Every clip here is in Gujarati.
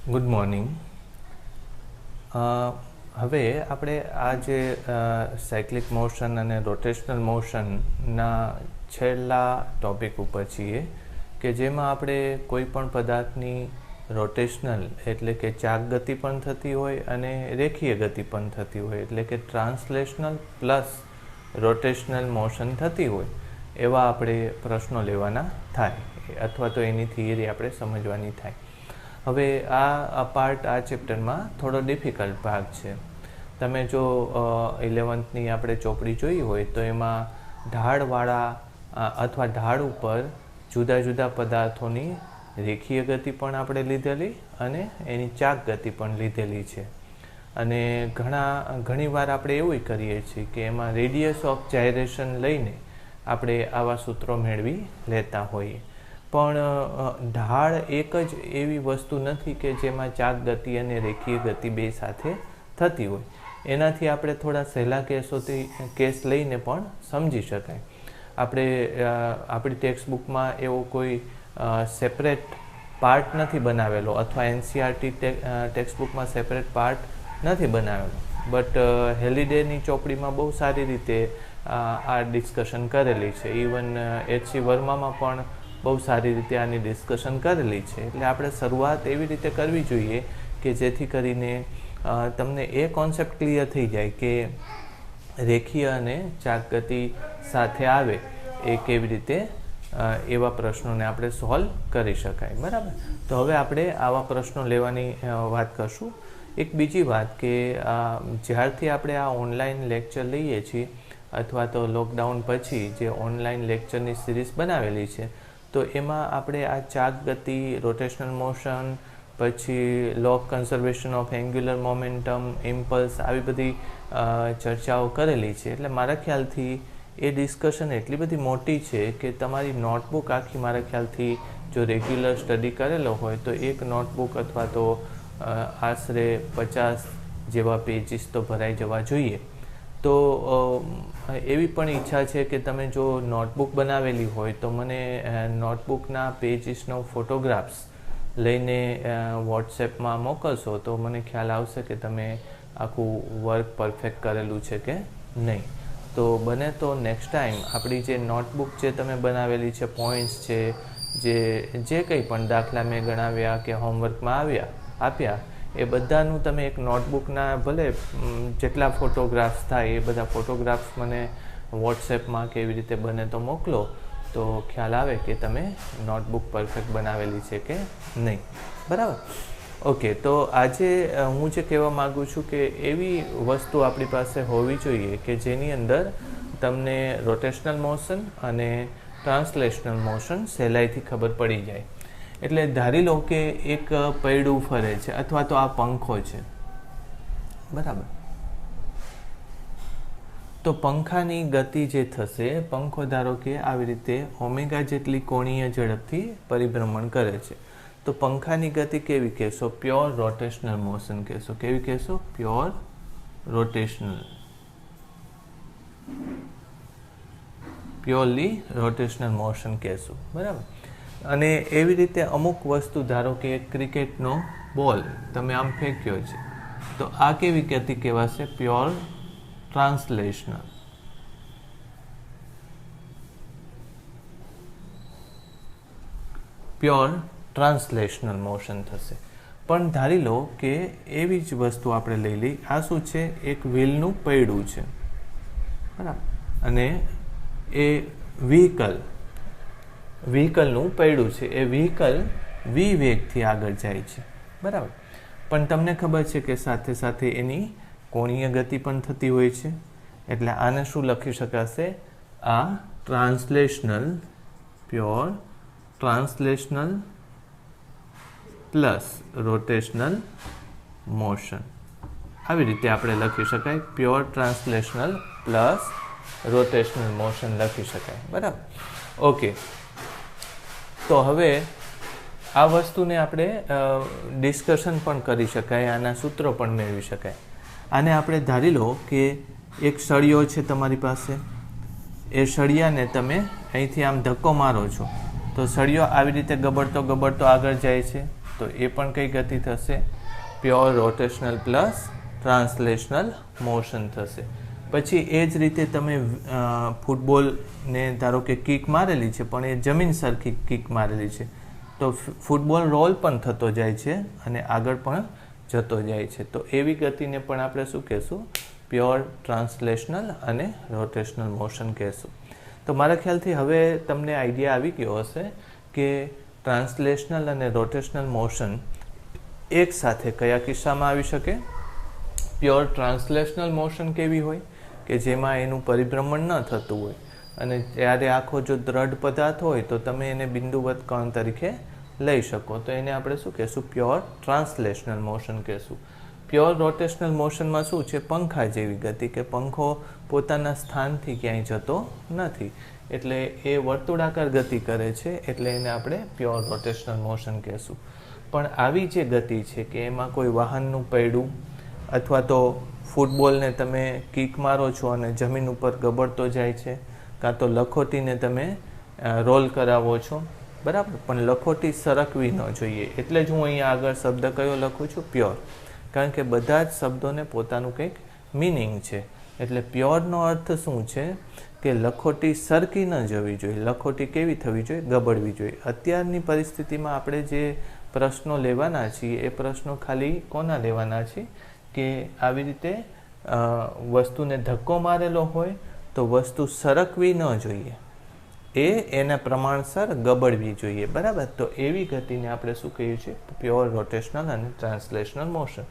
Good morning. હવે આપણે આ જે સાયક્લિક મોશન અને રોટેશનલ મોશનના છેલ્લા ટૉપિક ઉપર છીએ કે જેમાં આપણે કોઈ પણ પદાર્થની રોટેશનલ એટલે કે ચાક ગતિ પણ થતી હોય અને રેખીય ગતિ પણ થતી હોય, એટલે કે ટ્રાન્સલેશનલ પ્લસ રોટેશનલ મોશન થતી હોય એવા આપણે પ્રશ્નો લેવાના થાય અથવા તો એની થિયરી આપણે સમજવાની થાય. હવે આ પાર્ટ આ ચેપ્ટરમાં થોડો ડિફિકલ્ટ ભાગ છે. તમે જો 11th આપણે ચોપડી જોઈ હોય તો એમાં ઢાળવાળા અથવા ઢાળ ઉપર જુદા જુદા પદાર્થોની રેખીય ગતિ પણ આપણે લીધેલી અને એની ચાક ગતિ પણ લીધેલી છે. અને ઘણીવાર આપણે એવું કરીએ છીએ કે એમાં રેડિયસ ઓફ જાયરેશન લઈને આપણે આવા સૂત્રો મેળવી લેતા હોઈએ, પણ ઢાળ એક જ એવી વસ્તુ નથી કે જેમાં ચાક ગતિ અને રેખીય ગતિ બે સાથે થતી હોય. એનાથી આપણે થોડા સહેલા કેસ લઈને પણ સમજી શકાય. આપણે આપણી ટેક્સ્ટબુકમાં એવો કોઈ સેપરેટ પાર્ટ નથી બનાવેલો અથવા એનસીઆરટી ટેક્સ્ટબુકમાં સેપરેટ પાર્ટ નથી બનાવેલો, બટ હેલિડેની ચોપડીમાં બહુ સારી રીતે આ ડિસ્કશન કરેલી છે. ઇવન એચ.સી. વર્મામાં પણ બહુ સારી રીતે આની ડિસ્કશન કરેલી છે. એટલે આપણે શરૂઆત એવી રીતે કરવી જોઈએ કે જેથી કરીને તમને એ કોન્સેપ્ટ ક્લિયર થઈ જાય કે રેખીય અને ચાક ગતિ સાથે આવે એ કેવી રીતે એવા પ્રશ્નોને આપણે સોલ્વ કરી શકાય. બરાબર, તો હવે આપણે આવા પ્રશ્નો લેવાની વાત કરશું. એક બીજી વાત કે જ્યારથી આપણે આ ઓનલાઈન લેક્ચર લઈએ છીએ અથવા તો લોકડાઉન પછી જે ઓનલાઈન લેક્ચરની સિરીઝ બનાવેલી છે તો એમાં આપણે આ ચાક ગતિ, રોટેશનલ મોશન, પછી law of conservation of angular momentum, impulse, આવી બધી ચર્ચાઓ કરેલી છે. એટલે મારા ખ્યાલથી એ ડિસ્કશન એટલી બધી મોટી છે કે તમારી નોટબુક આખી મારા ખ્યાલથી જો રેગ્યુલર સ્ટડી કરેલો હોય તો એક નોટબુક અથવા તો આશરે 50 જેવા પેજીસ તો ભરાઈ જવા જોઈએ. તો એવી પણ ઈચ્છા છે કે તમે જો નોટબુક બનાવેલી હોય તો મને નોટબુકના પેજીસનો ફોટોગ્રાફ્સ લઈને વોટ્સએપમાં મોકલશો તો મને ખ્યાલ આવશે કે તમે આખું વર્ક પરફેક્ટ કરેલું છે કે નહીં. તો બને તો નેક્સ્ટ ટાઈમ આપણી જે નોટબુક જે તમે બનાવેલી છે, પોઈન્ટ્સ છે, જે કંઈ પણ દાખલા મેં ગણાવ્યા કે હોમવર્કમાં આપ્યા એ બધાનું તમે એક નોટબુકના ભલે જેટલા ફોટોગ્રાફ્સ થાય એ બધા ફોટોગ્રાફ્સ મને વોટ્સએપમાં કેવી રીતે બને તો મોકલો તો ખ્યાલ આવે કે તમે નોટબુક પરફેક્ટ બનાવેલી છે કે નહીં. બરાબર, ઓકે. તો આજે હું જે કહેવા માગું છું કે એવી વસ્તુ આપણી પાસે હોવી જોઈએ કે જેની અંદર તમને રોટેશનલ મોશન અને ટ્રાન્સલેશનલ મોશન સહેલાઈથી ખબર પડી જાય. એટલે ધારી લો કે એક પૈડું ફરે છે અથવા તો આ પંખો છે, બરાબર. તો પંખાની ગતિ જે થશે, પંખો ધારો કે આવી રીતે ઓમેગા જેટલી કોણીય ઝડપથી પરિભ્રમણ કરે છે, તો પંખાની ગતિ કેવી કહેશો? પ્યોર રોટેશનલ મોશન કહેશો. કેવી કહેશો? Pure rotational, purely rotational motion કહેશું. બરાબર. અને એવી રીતે અમુક વસ્તુ ધારો કે ક્રિકેટનો બોલ તમે આમ ફેંક્યો છે તો આ કેવી ગતિ કહેવાશે? Pure translational. Pure translational motion થશે. પણ ધારી લો કે એવી જ વસ્તુ આપણે લઈ લઈ. આ શું છે? એક વ્હીલનું પૈડું છે, બરાબર. અને એ વ્હીકલનું પૈડું છે. એ વ્હીકલ વી વેગથી આગળ જાય છે, બરાબર. પણ તમને ખબર છે કે સાથે સાથે એની કોણીય ગતિ પણ થતી હોય છે. એટલે આને શું લખી શકાશે? આ translational, pure translational plus rotational motion. આવી રીતે આપણે લખી શકાય. Pure translational plus rotational motion લખી શકાય, બરાબર. ઓકે, તો હવે આ વસ્તુને આપણે ડિસ્કશન પણ કરી શકાય, આના સૂત્રો પણ મેળવી શકાય. આને આપણે ધારી લો કે એક સળિયો છે તમારી પાસે. એ સળિયાને તમે અહીંથી આમ ધક્કો મારો છો તો સળિયો આવી રીતે ગબડતો આગળ જાય છે, तो ए पण कई गति थशे? Pure rotational plus translational motion थशे। पछी ए ज रीते तमे फूटबॉल ने धारो के किक मारेली छे पण ए जमीन सरखी किक मारेली छे तो फूटबॉल रोल पण थतो जाय छे अने आगळ पण जतो जाय छे। तो एवी गतिने पण आपणे शुं कहेशुं? प्योर ट्रांसलेशनल अने रोटेशनल मोशन कहेशुं। तो मारा ख्यालथी हवे तमने आइडिया आवी गयो हशे के ट्रांसलेशनल अने रोटेशनल मोशन एक साथे कया किस्सामां आवी शके। प्योर ट्रांसलेशनल मोशन केवी होय के जेमां एनुं परिभ्रमण न थतुं होय अने त्यारे आखो जो दृढ़ पदार्थ होय तो तमे एने बिंदुवत कण तरीके लई शको तो एने आपणे शुं कहेशुं? प्योर ट्रांसलेशनल मोशन कहेशुं। प्योर रोटेशनल मोशन में शुं छे? पंखा जेवी गति के पंखो पोताना स्थानथी क्यांय जतो नथी एटले ए वर्तुळाकार गति करे छे एटले एने आपणे प्योर रोटेशनल मोशन कहेशुं। पण आवी जे गति छे के एमां कोई वाहननुं पૈડું अथवा तो फूटबॉल ने तमे किक मारो छो अने जमीन उपर गबड़तो जाय छे कां तो लखोटीने तमे रोल करावो छो बराबर पण लखोटी सरकवी न जोईए एटले ज हुं अहींया आगळ शब्द कयो लखुं छुं? प्योर। कारण के बधा ज शब्दोने पोतानुं कंईक मीनिंग छे एटले प्योरनो अर्थ शुं छे के लखोटी सरकी न जवी जोईए। लखोटी केवी थवी जोईए? गबड़वी जोईए। अत्यारनी परिस्थितिमां आपणे जे प्रश्नो लेवाना छीए ए प्रश्नो खाली कोना लेवाना छे के आवी रीते वस्तुने धक्को मारेलो होय तो वस्तु सरकवी न जोईए एना प्रमाणसर गबड़वी जोईए बराबर। तो एवी गतिने आपणे शुं कहीए छीए? प्योर रोटेशनल अने ट्रांसलेशनल मोशन।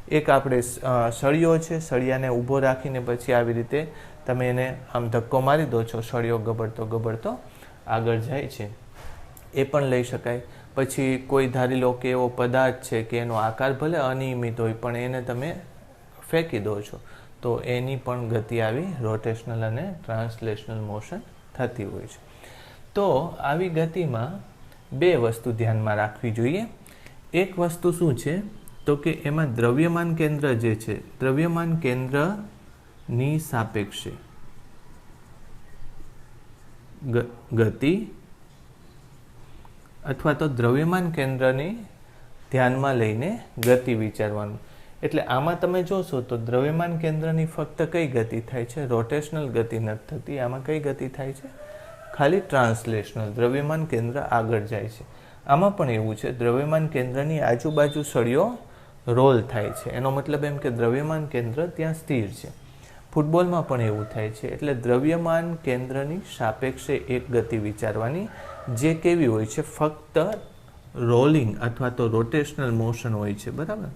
एक आपणे सळियो छे सळियाने ऊभो राखीने पछी आवी रीते तमे एने आम धक्को मारी दो छो सळियो गबड़तो गबड़तो आगळ जाय छे ए पण लई शकाय। पछी कोई धारी लो के एवो पदार्थ छे के एनो आकार भले अनियमित होय पण एने तमे फेंकी दो छो तो एनी पण गति आवी रोटेशनल अने ट्रांसलेशनल मोशन थती होय छे। तो आवी गतिमां बे वस्तु ध्यानमां राखवी जोईए। एक वस्तु शुं छे तो के एमां द्रव्यमान केंद्र जे छे द्रव्यमान केंद्रनी सापेक्षे गति अथवा तो द्रव्यमान केंद्रनी ध्यानमां लईने गति विचारवानुं। एटले आमां तमे जोशो तो द्रव्यमान केंद्रनी फक्त कई गति थाय छे? रोटेशनल गति नथी थती। आमां कई गति थाय छे? खाली ट्रांसलेशनल। द्रव्यमान केंद्र आगळ जाय छे। आमां पण एवुं छे द्रव्यमान केंद्रनी आजुबाजु सळियो रोल थाय छे एनो मतलब एम के द्रव्यमान केंद्र त्यां स्थिर छे। फूटबॉलमां पण एवुं थाय छे एटले द्रव्यमान केंद्रनी सापेक्षे एक गति विचारवानी जे केवी होय छे? फक्त रोलिंग अथवा तो रोटेशनल मोशन होय छे बराबर।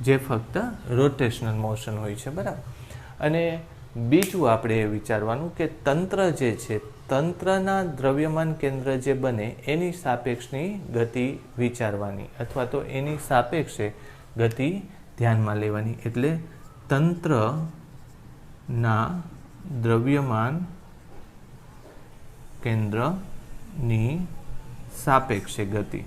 जे फक्त रोटेशनल मोशन होय छे बराबर। अने बीजुं आपणे विचारवानुं के तंत्र जे छे तंत्रना द्रव्यमान केंद्र जे बने एनी सापेक्षनी गति विचारवानी अथवा तो एनी सापेक्षे गति ध्यानमां लेवानी। एटले तंत्रना द्रव्यमान केंद्रनी सापेक्षे गति।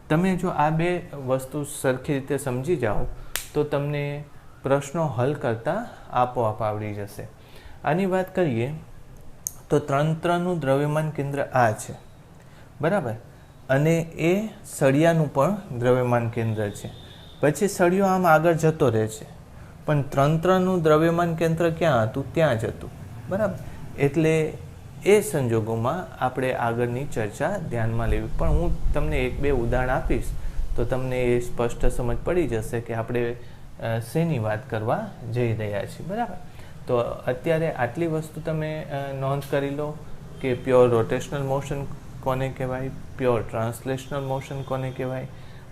तमे जो आ बे वस्तु सरखी रीते समझी जाओ तो तमने प्रश्नों हल करता आपोआप आवड़ी जशे। आनी बात करिए तो तंत्रनुं द्रव्यमान केंद्र आ छे बराबर अने ए सळियानुं पण द्रव्यमान केंद्र छे। पछी सळियो आम आगळ जतो रहे छे पण तंत्रनुं द्रव्यमान केंद्र क्यां हतुं? त्यां ज हतुं बराबर। एटले ए संजोगोमां आपणे आगळनी चर्चा ध्यानमां लेवी। पण हुं तमने एक बे उदाहरण आपीश तो तमने ए स्पष्ट समज पड़ी जशे के आपणे शेनी वात करवा जई रह्या छीए बराबर। तो अत्यारे आटली वस्तु तमे नोंध करी लो के प्योर रोटेशनल मोशन कोने कहेवाय, प्योर ट्रांसलेशनल मोशन कोने कहेवाय,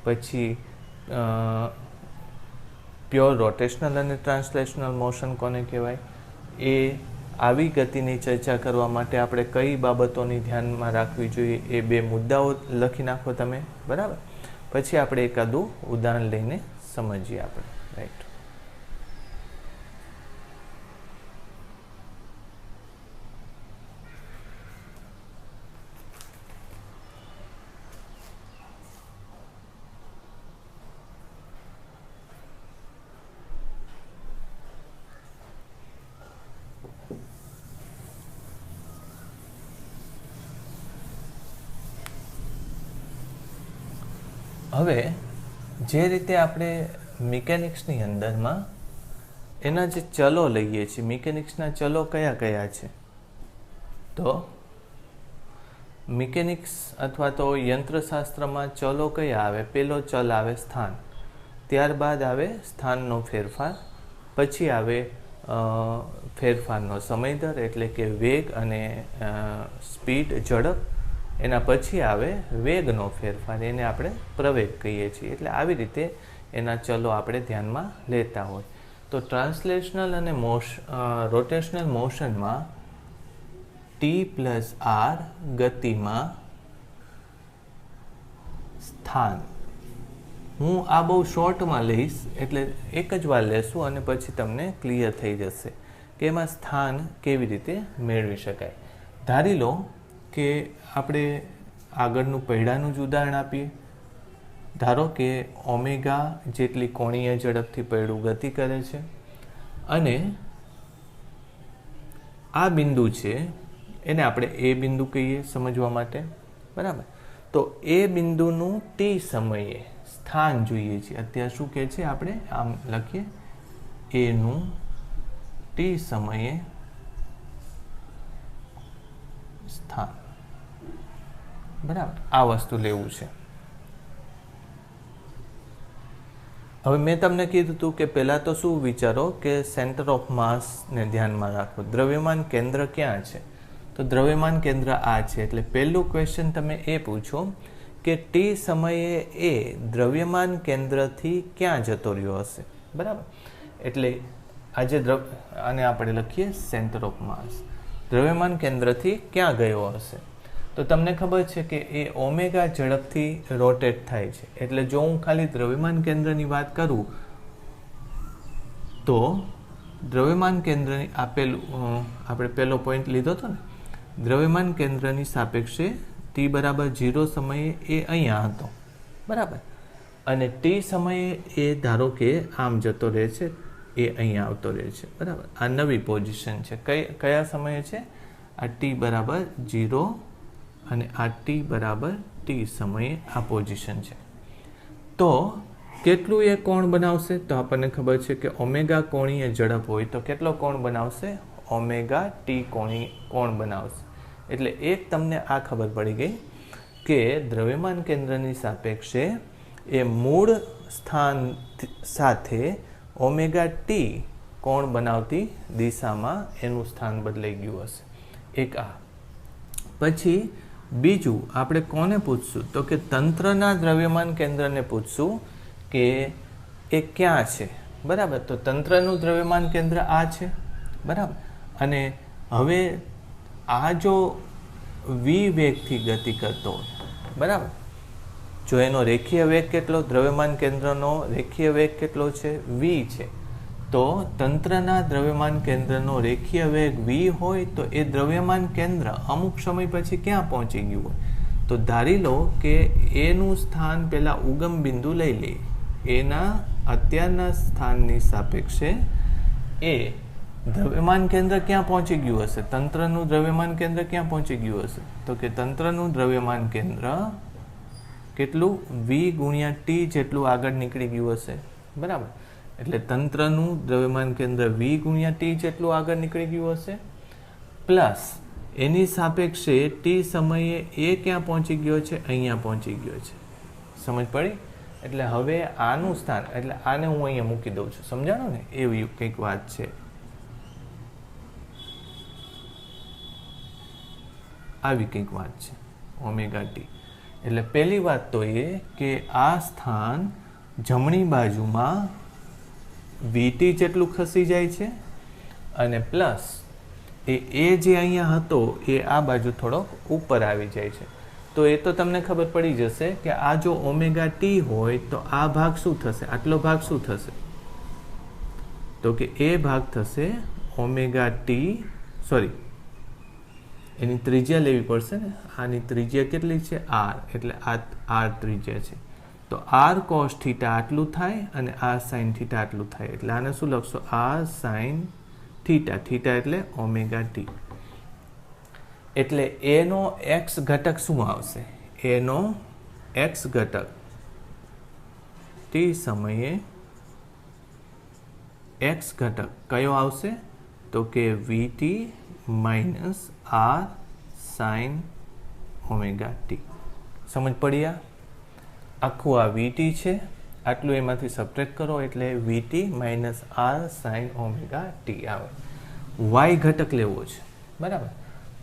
पछी प्योर रोटेशनल अने ट्रांसलेशनल मोशन कोने कहेवाय। ए आवी गतिनी चर्चा करवा माटे आपणे कई बाबतोनी ध्यानमां राखवी जोईए ए बे मुद्दाओ लखी नाखो तमे बराबर। पछी आपणे एकादुं उदाहरण लईने समजीए आपणे राइट। હવે જે રીતે આપણે મિકેનિક્સની અંદરમાં એના જે ચલો લઈએ છીએ, મિકેનિક્સના ચલો કયા કયા છે, તો મિકેનિક્સ અથવા તો યંત્રશાસ્ત્રમાં ચલો કયા આવે? પેલો ચલ આવે સ્થાન, ત્યારબાદ આવે સ્થાનનો ફેરફાર, પછી આવે ફેરફારનો સમય દર એટલે કે વેગ અને સ્પીડ, ઝડપ, એના પછી આવે વેગનો ફેરફાર, એને આપણે પ્રવેગ કહીએ છીએ. એટલે આવી રીતે એના ચલો આપણે ધ્યાનમાં લેતા હોય. તો ટ્રાન્સલેશનલ અને રોટેશનલ મોશનમાં T+R ગતિમાં સ્થાન, હું આ બહુ શોર્ટમાં લઈશ એટલે એક જ વાર લેશું અને પછી તમને ક્લિયર થઈ જશે કે એમાં સ્થાન કેવી રીતે મેળવી શકાય. ધારી લો કે આપણે આગળનું પૈડાનું જ ઉદાહરણ આપીએ. ધારો કે ઓમેગા જેટલી કોણીય ઝડપથી પૈડું ગતિ કરે છે અને આ બિંદુ છે એને આપણે એ બિંદુ કહીએ સમજવા માટે, બરાબર. તો એ બિંદુનું ટી સમયે સ્થાન જોઈએ છીએ. અત્યારે શું કહે છે આપણે આમ લખીએ, એનું ટી સમયે સ્થાન, બરાબર. આ વસ્તુ લેવું છે. હવે મેં તમને કીધું હતું કે પહેલાં તો શું વિચારો કે સેન્ટર ઓફ માસને ધ્યાનમાં રાખો. દ્રવ્યમાન કેન્દ્ર ક્યાં છે? તો દ્રવ્યમાન કેન્દ્ર આ છે. એટલે પહેલું ક્વેશ્ચન તમે એ પૂછો કે ટી સમયે એ દ્રવ્યમાન કેન્દ્રથી ક્યાં જતો રહ્યો હશે, બરાબર. એટલે આજે આને આપણે લખીએ સેન્ટર ઓફ માસ, દ્રવ્યમાન કેન્દ્રથી ક્યાં ગયો હશે. તો તમને ખબર છે કે એ ઓમેગા ઝડપથી રોટેટ થાય છે. એટલે જો હું ખાલી દ્રવ્યમાન કેન્દ્રની વાત કરું તો દ્રવ્યમાન કેન્દ્રની આપણે પહેલો પોઈન્ટ લીધો હતો ને, દ્રવ્યમાન કેન્દ્રની સાપેક્ષે t બરાબર 0 સમયે એ અહીંયા હતો, બરાબર. અને t સમયે એ ધારો કે આમ જતો રહે છે, એ અહીંયા આવતો રહે છે, બરાબર. આ નવી પોઝિશન છે. કયા સમયે છે? આ t બરાબર 0 અને આ t બરાબર t સમયે આ પોઝિશન છે. તો કેટલું એ કોણ બનાવશે? તો આપણને ખબર છે કે ઓમેગા કોણીય ઝડપ હોય તો કેટલો કોણ બનાવશે? ઓમેગા ટી કોણ બનાવશે. એટલે એક તમને આ ખબર પડી ગઈ કે દ્રવ્યમાન કેન્દ્રની સાપેક્ષે એ મૂળ સ્થાન સાથે ઓમેગા ટી કોણ બનાવતી દિશામાં એનું સ્થાન બદલાઈ ગયું હશે. એક આ. પછી બીજું આપણે કોને પૂછશું? તો કે તંત્રના દ્રવ્યમાન કેન્દ્રને પૂછશું કે એ ક્યાં છે, બરાબર. તો તંત્રનું દ્રવ્યમાન કેન્દ્ર આ છે, બરાબર. અને હવે આ જો v વેગથી ગતિ કરતો હોય, બરાબર, જો એનો રેખીય વેગ કેટલો, દ્રવ્યમાન કેન્દ્રનો રેખીય વેગ કેટલો છે? v છે. તો તંત્રના દ્રવ્યમાન કેન્દ્રનો રેખીય વેગ v હોય તો એ દ્રવ્યમાન કેન્દ્ર અમુક સમય પછી ક્યાં પહોંચી ગયું હોય? તો ધારી લો કે એનું સ્થાન પહેલા ઉગમ બિંદુ લઈ લે, એના અત્યારના સ્થાનની સાપેક્ષે એ દ્રવ્યમાન કેન્દ્ર ક્યાં પહોંચી ગયું હશે? તંત્રનું દ્રવ્યમાન કેન્દ્ર ક્યાં પહોંચી ગયું હશે? તો કે તંત્રનું દ્રવ્યમાન કેન્દ્ર કેટલું? v ગુણ્યા t જેટલું આગળ નીકળી ગયું હશે, બરાબર. એટલે તંત્રનું દ્રવ્યમાન કેન્દ્ર v ગુણ્યા t જેટલું આગળ નીકળી ગયું હશે, પ્લસ એની સાપેક્ષે t સમયે એ ક્યાં પહોંચી ગયો છે? અહીંયા પહોંચી ગયો છે. સમજ પડી? એટલે હવે આનું સ્થાન, એટલે આને હું અહીંયા મૂકી દઉં છું, સમજાણો ને? એવી કંઈક વાત છે. આવી કંઈક વાત છે ઓમેગા ટી. એટલે પહેલી વાત તો એ કે આ સ્થાન જમણી બાજુમાં vt જેટલું ખસી જાય છે અને પ્લસ એ જે અહીંયા હતો એ આ બાજુ થોડોક ઉપર આવી જાય છે. તો એ તો તમને ખબર પડી જશે કે આ જો ઓમેગા ટી હોય તો આ ભાગ શું થશે? આટલો ભાગ શું થશે? તો કે એ ભાગ થશે ઓમેગા ટી, સોરી એની ત્રિજ્યા લેવી પડશે ને. આની ત્રિજ્યા કેટલી છે? r. એટલે આ r ત્રિજ્યા છે. તો r cos θ આટલું થાય અને r sin θ આટલું થાય. એટલે આને શું લખશો? r sin θ. θ એટલે ઓમેગા ટી. એટલે એનો x ઘટક શું આવશે? એનો x ઘટક ટી સમયે એક્સ ઘટક કયો આવશે? તો કે VT minus R sine omega T. સમજ પડી? આખું આ વીટી છે, આટલું એમાંથી સબટ્રેક્ટ કરો એટલે VT minus R sine omega T આવે. વાય ઘટક લેવો છે, બરાબર?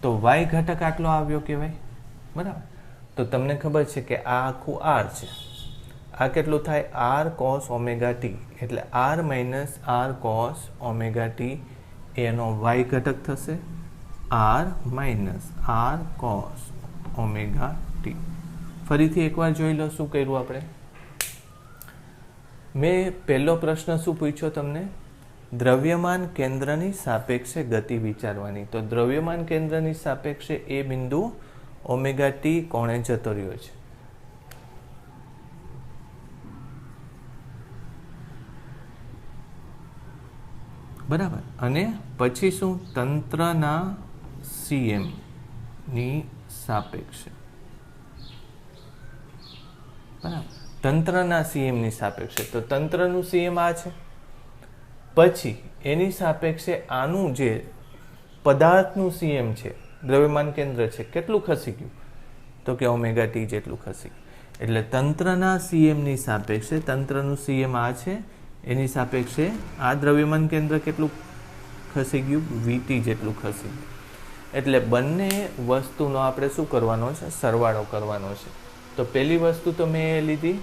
તો વાય ઘટક આટલો આવ્યો કહેવાય, બરાબર? તો તમને ખબર છે કે આ આખું આર છે, આ કેટલું થાય? આર કોસ ઓમેગા ટી, એટલે R minus R cos omega T એનો વાય ઘટક થશે, R minus R cos omega T. ફરીથી એકવાર જોઈ લો શું કર્યું આપણે. મેં પહેલો પ્રશ્ન શું પૂછ્યો તમને? દ્રવ્યમાન કેન્દ્રની સાપેક્ષે ગતિ વિચારવાની. તો દ્રવ્યમાન કેન્દ્રની સાપેક્ષે એ બિંદુ ઓમેગા ટી કોણે જતો રહ્યો છે? બરાબર. અને પછી શું? તંત્રના સીએમ ની સાપેક્ષે, બરાબર? તંત્રના સીએમની સાપેક્ષે. તો તંત્રનું સીએમ આ છે, પછી એની સાપેક્ષે આનું જે પદાર્થનું સીએમ છે, દ્રવ્યમાન કેન્દ્ર છે, કેટલું ખસી ગયું? તો કે ઓમેગા ટી જેટલું ખસી ગયું. એટલે તંત્રના સીએમની સાપેક્ષે, તંત્રનું સીએમ આ છે, એની સાપેક્ષે આ દ્રવ્યમાન કેન્દ્ર કેટલું ખસી ગયું? વીટી જેટલું ખસી ગયું. એટલે બંને વસ્તુનો આપણે શું કરવાનો છે? સરવાળો કરવાનો છે. તો પહેલી વસ્તુ તો મેં એ લીધી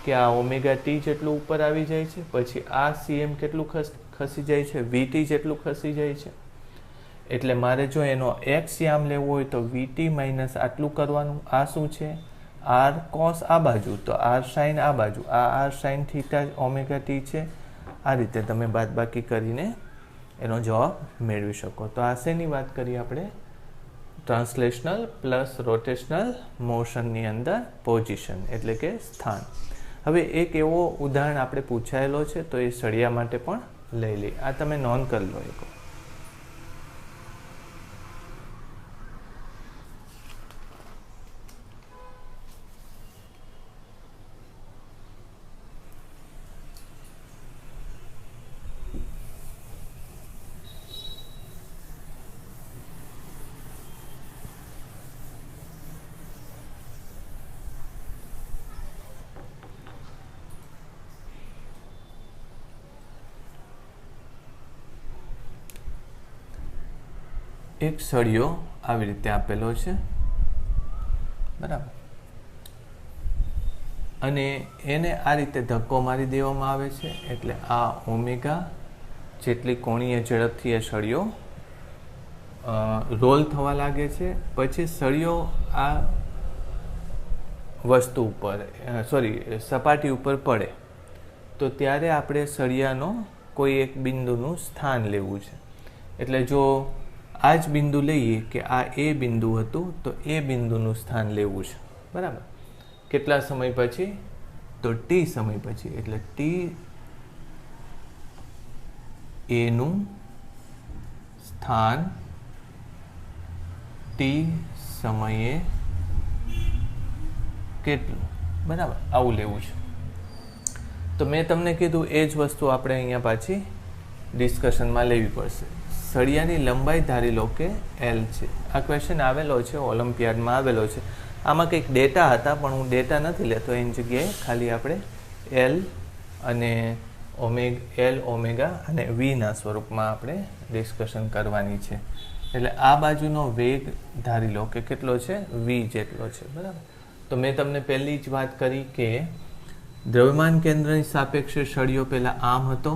કે આ ઓમેગા ટી જેટલું ઉપર આવી જાય છે, પછી આ સીએમ કેટલું ખસી જાય છે? વીટી જેટલું ખસી જાય છે. એટલે મારે જો એનો એક્સ યામ લેવો હોય તો વીટી માઇનસ આટલું કરવાનું. આ શું છે? આર કોસ આ બાજુ, તો આર સાઇન આ બાજુ, આ R sine theta omega T છે. આ રીતે તમે બાદબાકી કરીને એનો જવાબ મેળવી શકો. તો આ શેની વાત કરીએ આપણે? ટ્રાન્સલેશનલ પ્લસ રોટેશનલ મોશનની અંદર પોઝિશન એટલે કે સ્થાન. હવે એક એવો ઉદાહરણ આપણે પૂછાયેલો છે, તો એ સળિયા માટે પણ લઈ લઈએ. આ તમે નોંધ કરી લો એક. એક સળિયો આવી રીતે આપેલો છે, બરાબર? અને એને આ રીતે ધક્કો મારી દેવામાં આવે છે, એટલે આ ઓમેગા જેટલી કોણીય ઝડપથી એ સળિયો રોલ થવા લાગે છે. પછી સળિયો આ વસ્તુ ઉપર સપાટી ઉપર પડે તો ત્યારે આપણે સળિયાનો કોઈ એક બિંદુનું સ્થાન લેવું છે. એટલે જો આ જ બિંદુ લઈએ કે આ એ બિંદુ હતું, તો એ બિંદુનું સ્થાન લેવું છે, બરાબર? કેટલા સમય પછી? તો ટી સમય પછી. એટલે ટી એનું સ્થાન ટી સમયે કેટલું, બરાબર? આવું લેવું છે. તો મેં તમને કીધું એ જ વસ્તુ આપણે અહીંયા પાછી ડિસ્કશનમાં લેવી પડશે. સળિયાની લંબાઈ ધારી લો કે એલ છે. આ ક્વેશ્ચન આવેલો છે, ઓલિમ્પિયાડમાં આવેલો છે. આમાં કંઈક ડેટા હતા, પણ હું ડેટા નથી લેતો. એની જગ્યાએ ખાલી આપણે એલ અને એલ ઓમેગા અને વીના સ્વરૂપમાં આપણે ડિસ્કશન કરવાની છે. એટલે આ બાજુનો વેગ ધારી લો કે કેટલો છે? વી જેટલો છે, બરાબર? તો મેં તમને પહેલી જ વાત કરી કે દ્રવ્યમાન કેન્દ્રની સાપેક્ષે સળિયો પહેલાં આમ હતો,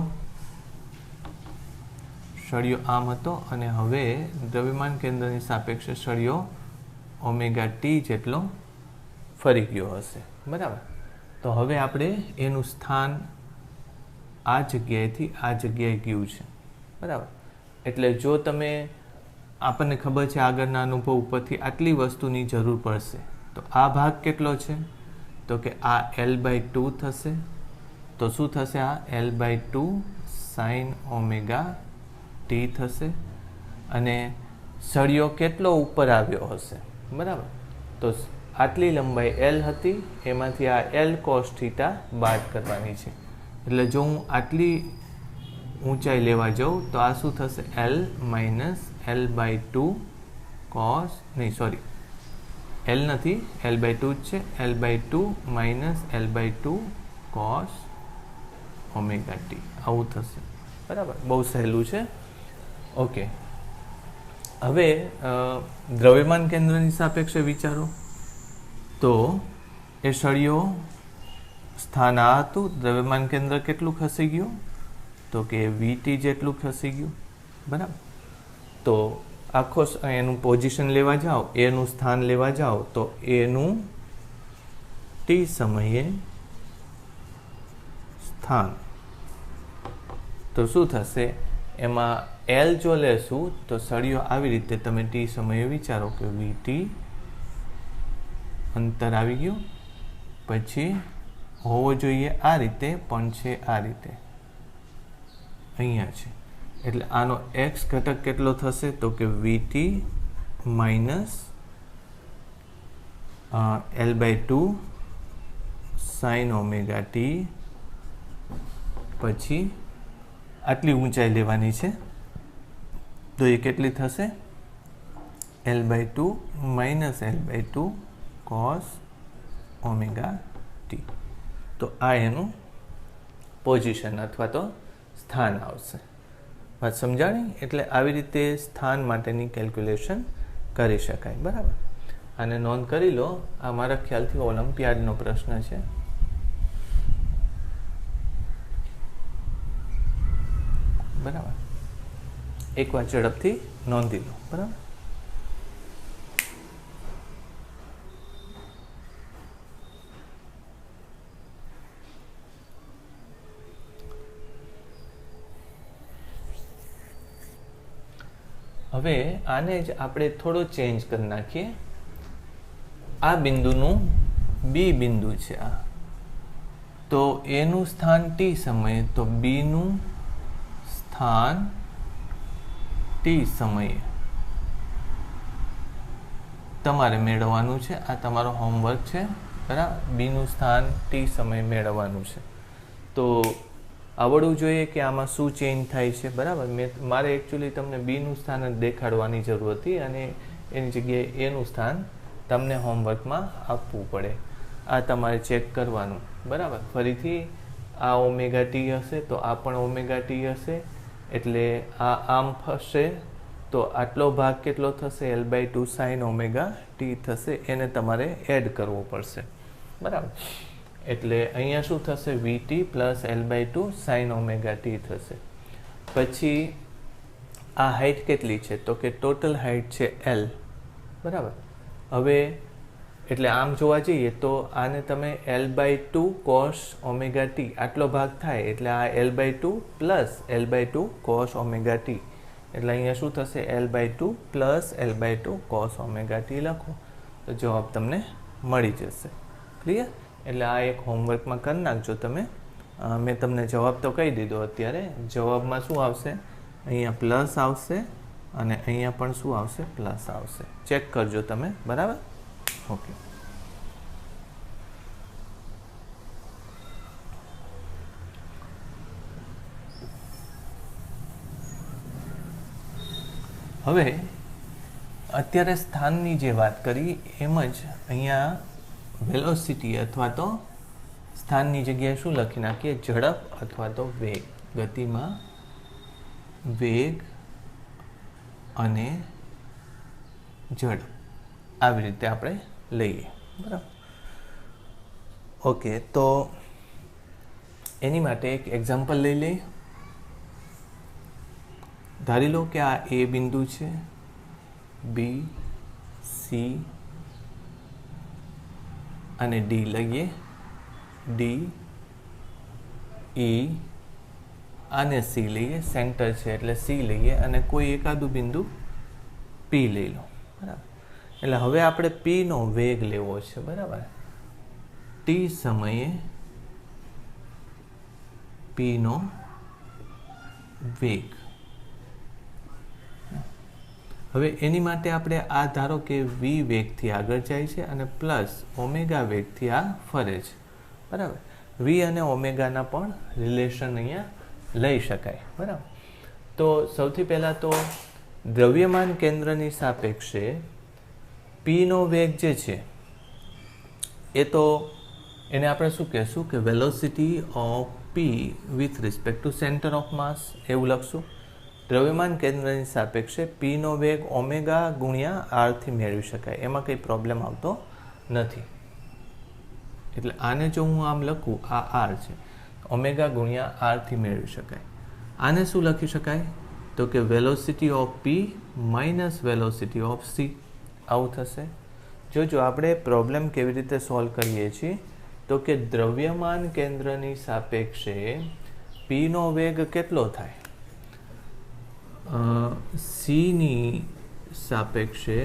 સળિયો આમ હતો, અને હવે દ્રવ્યમાન કેન્દ્રની સાપેક્ષે સળિયો ઓમેગા ટી જેટલો ફરી ગયો હશે, બરાબર? તો હવે આપણે એનું સ્થાન આ જગ્યાએથી આ જગ્યાએ ગયું છે, બરાબર? એટલે જો તમે, આપણને ખબર છે આગળના અનુભવ ઉપરથી આટલી વસ્તુની જરૂર પડશે, તો આ ભાગ કેટલો છે? તો કે આ L/2 થશે. તો શું થશે? આ L/2 સાઇન ઓમેગા ટી થશે. અને સળિયો કેટલો ઉપર આવ્યો હશે, બરાબર? તો આટલી લંબાઈ એલ હતી, એમાંથી આ એલ કોસ થીટા બાદ કરવાની છે. એટલે જો હું આટલી ઊંચાઈ લેવા જાઉં તો આ શું થશે? L minus L by 2 cos, નહીં સોરી, એલ નથી, એલ બાય 2 જ છે. L by 2 minus L by 2 cos omega T, આવું થશે. બરાબર, બહુ સહેલું છે. ઓકે, હવે દ્રવ્યમાન કેન્દ્રની સાપેક્ષે વિચારો તો એ સળિયો સ્થાન આ હતું, દ્રવ્યમાન કેન્દ્ર કેટલું ખસી ગયું? તો કે વીટી જેટલું ખસી ગયું. બરાબર, તો આખો એનું પોઝિશન લેવા જાઓ, એનું સ્થાન લેવા જાઓ તો એનું ટી સમયે સ્થાન, તો શું થશે? એમાં એલ જો લેશું તો સળિયો આવી રીતે તમે ટી સમયે વિચારો કે વીટી અંતર આવી ગયું, પછી હોવો જોઈએ આ રીતે, પણ છે આ રીતે, અહીંયા છે. એટલે આનો એક્સ ઘટક કેટલો થશે? તો કે VT minus L by 2 sine omega T, પછી આટલી ઊંચાઈ લેવાની છે તો એ કેટલી થશે? L by 2 minus L by 2 cos omega T. તો આ એનું પોઝિશન અથવા તો સ્થાન આવશે. વાત સમજાણી? એટલે આવી રીતે સ્થાન માટેની કેલ્ક્યુલેશન કરી શકાય. બરાબર, આને નોંધ કરી લો. આ મારા ખ્યાલથી ઓલિમ્પિયાડનો પ્રશ્ન છે. બરાબર, એકવાર ઝડપથી નોંધી લો. બરાબર, હવે આને જ આપણે થોડો ચેન્જ કરી નાખીએ. આ બિંદુનું બી બિંદુ છે આ, તો એનું સ્થાન ટી સમયે, તો બીનું સ્થાન ટી સમયે તમારે મેળવવાનું છે. આ તમારો હોમવર્ક છે. બરાબર, બીનું સ્થાન ટી સમયે મેળવવાનું છે. તો આવડવું જોઈએ કે આમાં શું ચેન્જ થાય છે. બરાબર, મારે એકચ્યુઅલી તમને બીનું સ્થાન જ દેખાડવાની જરૂર હતી અને એની જગ્યાએ એનું સ્થાન તમને હોમવર્કમાં આપવું પડે. આ તમારે ચેક કરવાનું. બરાબર, ફરીથી આ ઓમેગા ટી હશે તો આ પણ ઓમેગા ટી હશે, એટલે આ આમ ફરશે તો આટલો ભાગ કેટલો થશે? L by 2 sine omega T થશે. એને તમારે એડ કરવો પડશે. બરાબર, એટલે અહીંયા શું થશે? VT plus L by 2 sine omega T થશે. પછી આ હાઇટ કેટલી છે? તો કે ટોટલ હાઇટ છે એલ. બરાબર, હવે એટલે આમ જોવા જઈએ તો આને તમે L by 2 cos omega T આટલો ભાગ થાય, એટલે આ L by 2 plus L by 2 cos omega T, એટલે અહીંયા શું થશે? L by 2 plus L by 2 cos omega T લખો તો જવાબ તમને મળી જશે. ક્લિયર? એટલે આ એક હોમવર્કમાં કરી નાખજો તમે. મેં તમને જવાબ તો કહી દીધો. અત્યારે જવાબમાં શું આવશે? અહીંયા પ્લસ આવશે અને અહીંયા પણ શું આવશે? પ્લસ આવશે. ચેક કરજો તમે. બરાબર, ઓકે. હવે અત્યારે સ્થાનની જે વાત કરી એમ જ અહીંયા વેલોસિટી અથવા તો સ્થાનની જગ્યાએ શું લખી નાખીએ? ઝડપ અથવા તો વેગ. ગતિમાં વેગ અને ઝડપ આવી રીતે આપણે લઈએ. બરાબર, ઓકે. તો એની માટે એક એક્ઝામ્પલ લઈ લઈએ. ધારી લો કે આ એ બિંદુ છે, બી, સી અને ડી લઈએ. ડી, ઈ અને સી લઈએ. સેન્ટર છે એટલે સી લઈએ અને કોઈ એકાદું બિંદુ પી લઈ લો. બરાબર, એટલે હવે આપણે પીનો વેગ લેવો છે. બરાબર, ટી સમયે પીનો વેગ. હવે એની માટે આપણે આ ધારો કે v વેગથી આગળ જાય છે અને પ્લસ ઓમેગા વેગથી આ ફરે છે, બરાબર. v અને ઓમેગાના પણ રિલેશન અહીંયા લઈ શકાય, બરાબર. તો સૌથી પહેલાં તો દ્રવ્યમાન કેન્દ્રની સાપેક્ષે પીનો વેગ જે છે એ તો એને આપણે શું કહેશું કે velocity of P with respect to centre of માસ એવું લખશું. દ્રવ્યમાન કેન્દ્રની સાપેક્ષે પીનો વેગ ઓમેગા ગુણ્યા આરથી મેળવી શકાય, એમાં કંઈ પ્રોબ્લેમ આવતો નથી. એટલે આને જો હું આમ લખું, આ આર છે, ઓમેગા ગુણ્યા આરથી મેળવી શકાય. આને શું લખી શકાય તો કે velocity of P minus velocity of C, આવું થશે. જો આપણે પ્રોબ્લેમ કેવી રીતે સોલ્વ કરીએ છીએ તો કે દ્રવ્યમાન કેન્દ્રની સાપેક્ષે પીનો વેગ કેટલો થાય, સીની સાપેક્ષે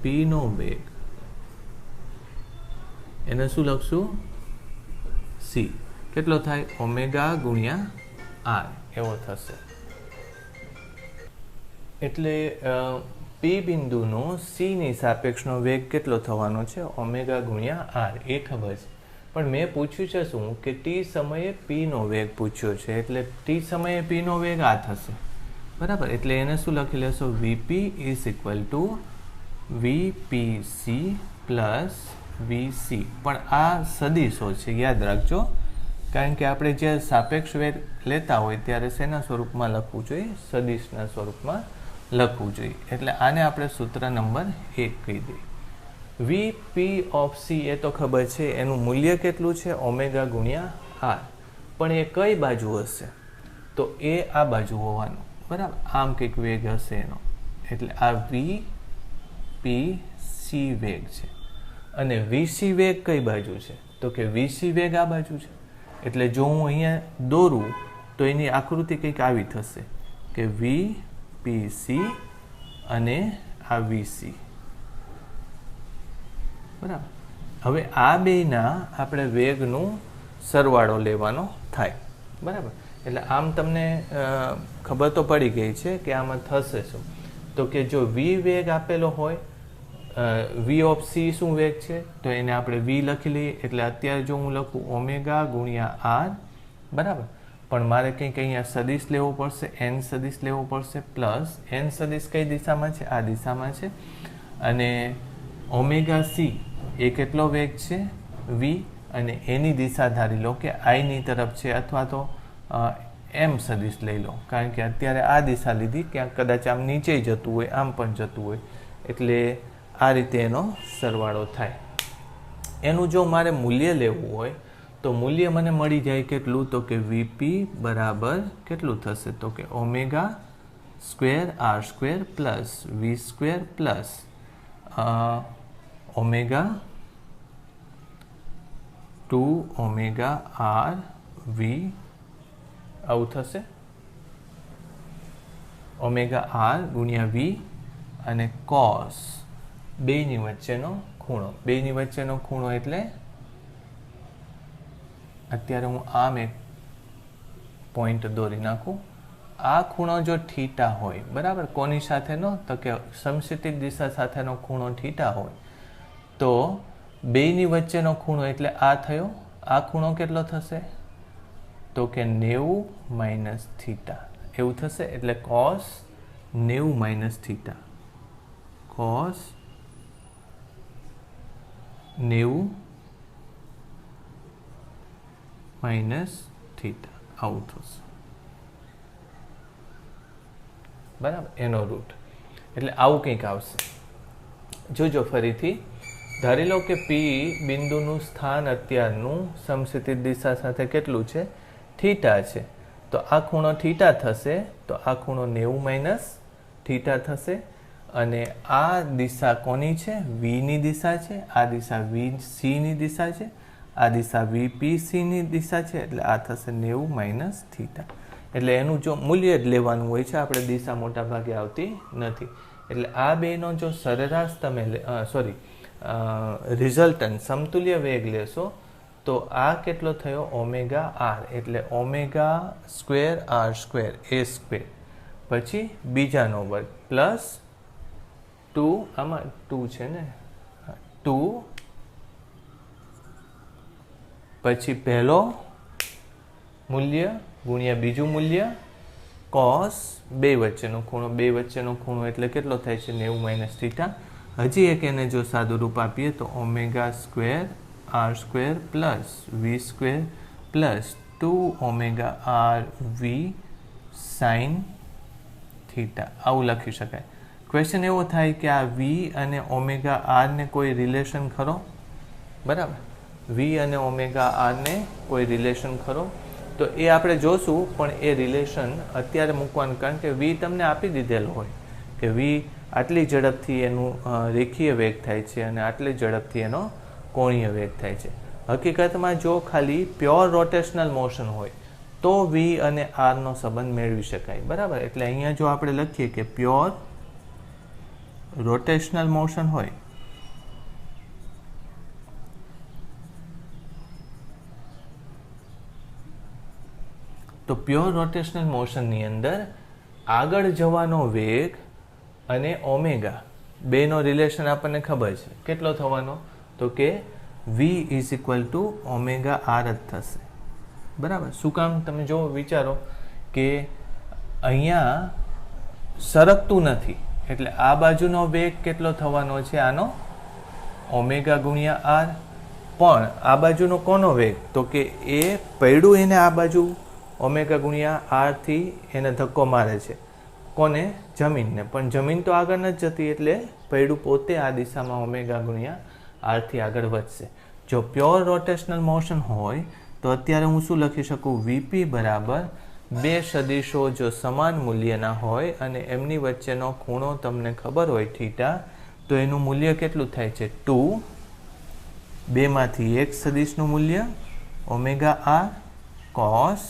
પીનો વેગ, એને શું લખશું, સી કેટલો થાય, ઓમેગા ગુણ્યા આર એવો થશે. એટલે પી બિંદુનો સીની સાપેક્ષનો વેગ કેટલો થવાનો છે, ઓમેગા ગુણ્યા આર, એ ખબર છે. પણ મેં પૂછ્યું છે શું કે ટી સમયે પીનો વેગ પૂછ્યો છે, એટલે ટી સમયે પીનો વેગ આ થશે, બરાબર. એટલે એને શું લખી લેશો, VP is equal to VPC plus VC. પણ આ સદીશો છે, યાદ રાખજો, કારણ કે આપણે જે સાપેક્ષ વેગ લેતા હોય ત્યારે શેના સ્વરૂપમાં લખવું જોઈએ, સદીશના સ્વરૂપમાં લખવું જોઈએ. એટલે આને આપણે સૂત્ર નંબર 1 કહી દઈએ. વીપી ઓફ સી એ તો ખબર છે, એનું મૂલ્ય કેટલું છે, ઓમેગા ગુણ્યા આર. પણ એ કઈ બાજુ હશે તો એ આ બાજુ હોવાનું, બરાબર. આમ કંઈક વેગ હશે એનો, એટલે આ વી પી સી વેગ છે. અને વીસી વેગ કઈ બાજુ છે તો કે વીસી વેગ આ બાજુ છે. એટલે જો હું અહીંયા દોરું તો એની આકૃતિ કંઈક આવી થશે કે વી પી સી અને આ વીસી, બરાબર. હવે આ બેના આપણે વેગનું સરવાળો લેવાનો થાય, બરાબર. એટલે આમ તમને ખબર તો પડી ગઈ છે કે આમાં થશે શું તો કે જો વી વેગ આપેલો હોય, વી ઓફ સી શું વેગ છે તો એને આપણે વી લખી લઈએ. એટલે અત્યારે જો હું લખું ઓમેગા ગુણ્યા આર, બરાબર. પણ મારે કંઈક અહીંયા સદીશ લેવો પડશે, એન સદીશ લેવો પડશે, પ્લસ એન સદીશ કઈ દિશામાં છે, આ દિશામાં છે. અને ઓમેગા સી એ કેટલો વેગ છે, વી, અને એની દિશા ધારી લો કે આઈની તરફ છે, અથવા તો એમ સદીશ લઈ લો, કારણ કે અત્યારે આ દિશા લીધી, ક્યાંક કદાચ આમ નીચે જતું હોય, આમ પણ જતું હોય. એટલે આ રીતે એનો સરવાળો થાય. એનું જો મારે મૂલ્ય લેવું હોય તો મૂલ્ય મને મળી જાય કેટલું તો કે વીપી બરાબર કેટલું થશે તો કે omega square R square plus V square plus omega 2 omega R V, આવું થશે. ઓમેગા આર ગુણ્યા વી અને કોસ બેની વચ્ચેનો ખૂણો. બેની વચ્ચેનો ખૂણો એટલે અત્યારે હું આમ એક પોઈન્ટ દોરી નાખું. આ ખૂણો જો થીટા હોય, બરાબર, કોની સાથેનો તો કે સમક્ષિતિજ દિશા સાથેનો ખૂણો થીટા હોય, તો બેની વચ્ચેનો ખૂણો એટલે આ થયો. આ ખૂણો કેટલો થશે તો કે 90 માઇનસ થીટા એવું થશે. એટલે cos 90 minus theta, cos 90 minus theta આવું થશે, બરાબર, એનો રૂટ. એટલે આવું કંઈક આવશે. જોજો ફરીથી, ધારી લો કે પી બિંદુનું સ્થાન અત્યારનું સમક્ષિતિજ દિશા સાથે કેટલું છે, થીટા છે. તો આ ખૂણો થીટા થશે, તો આ ખૂણો 90 માઇનસ થીટા થશે. અને આ દિશા કોની છે, વીની દિશા છે. આ દિશા વી સીની દિશા છે. આ દિશા વી પી સીની દિશા છે. એટલે આ થશે 90 માઇનસ થીટા. એટલે એનું જો મૂલ્ય જ લેવાનું હોય છે, આપણે દિશા મોટા ભાગે આવતી નથી. એટલે આ બેનો જો સરેરાશ તમે રિઝલ્ટન્ટ સમતુલ્ય વેગ લેશો તો આ કેટલો થયો ઓમેગા આર. એટલે ઓમેગા સ્ક્વેર આર સ્ક્વેર એ સ્ક્વેર પછી બીજાનો વર્ગ પ્લસ 2 આમાં 2 છે ને 2 પછી પહેલો મૂલ્ય ગુણ્યા બીજું મૂલ્ય cos 2 વચ્ચેનો ખૂણો એટલે કેટલો થાય છે 90 માઇનસ થીટા. હજી એક એને જો સાદું રૂપ આપીએ તો omega square R square plus V square plus 2 omega R V sine theta આવું લખી શકાય. ક્વેશ્ચન એવો થાય કે આ વી અને ઓમેગા આરને કોઈ રિલેશન ખરો? બરાબર, વી અને ઓમેગા આરને કોઈ રિલેશન ખરો? તો એ આપણે જોશું, પણ એ રિલેશન અત્યારે મૂકવાનું, કારણ કે વી તમને આપી દીધેલો હોય કે વી આટલી ઝડપથી એનું રેખીય વેગ થાય છે અને આટલી ઝડપથી એનો કોણીય વેગ થાય છે. હકીકતમાં જો ખાલી પ્યોર રોટેશનલ મોશન હોય તો વી અને આરનો સંબંધ મેળવી શકાય. બરાબર, એટલે અહીંયા જો આપણે લખીએ કે પ્યોર રોટેશનલ મોશન હોય તો પ્યોર રોટેશનલ મોશનની અંદર આગળ જવાનો વેગ અને ઓમેગા બેનો રિલેશન આપણને ખબર છે. કેટલો થવાનો? તો કે V is equal to omega R જ થશે. બરાબર, શું કામ? તમે જો વિચારો કે અહીંયા સરકતું નથી, એટલે આ બાજુનો વેગ કેટલો થવાનો છે? આનો ઓમેગા ગુણ્યા આર. પણ આ બાજુનો કોનો વેગ? તો કે એ પૈડું એને આ બાજુ ઓમેગા ગુણ્યા આરથી એને ધક્કો મારે છે. કોને? જમીનને. પણ જમીન તો આગળ નથી જતી, એટલે પૈડું પોતે આ દિશામાં ઓમેગા ગુણ્યા આરથી આગળ વધશે. જો પ્યોર રોટેશનલ મોશન હોય તો અત્યારે હું શું લખી શકું? વીપી બરાબર બે સદિશો જો સમાન મૂલ્યના હોય અને એમની વચ્ચેનો ખૂણો તમને ખબર હોય થીટા, તો એનું મૂલ્ય કેટલું થાય છે? 2. બેમાંથી એક સદિશનું મૂલ્ય ઓમેગા આર કોસ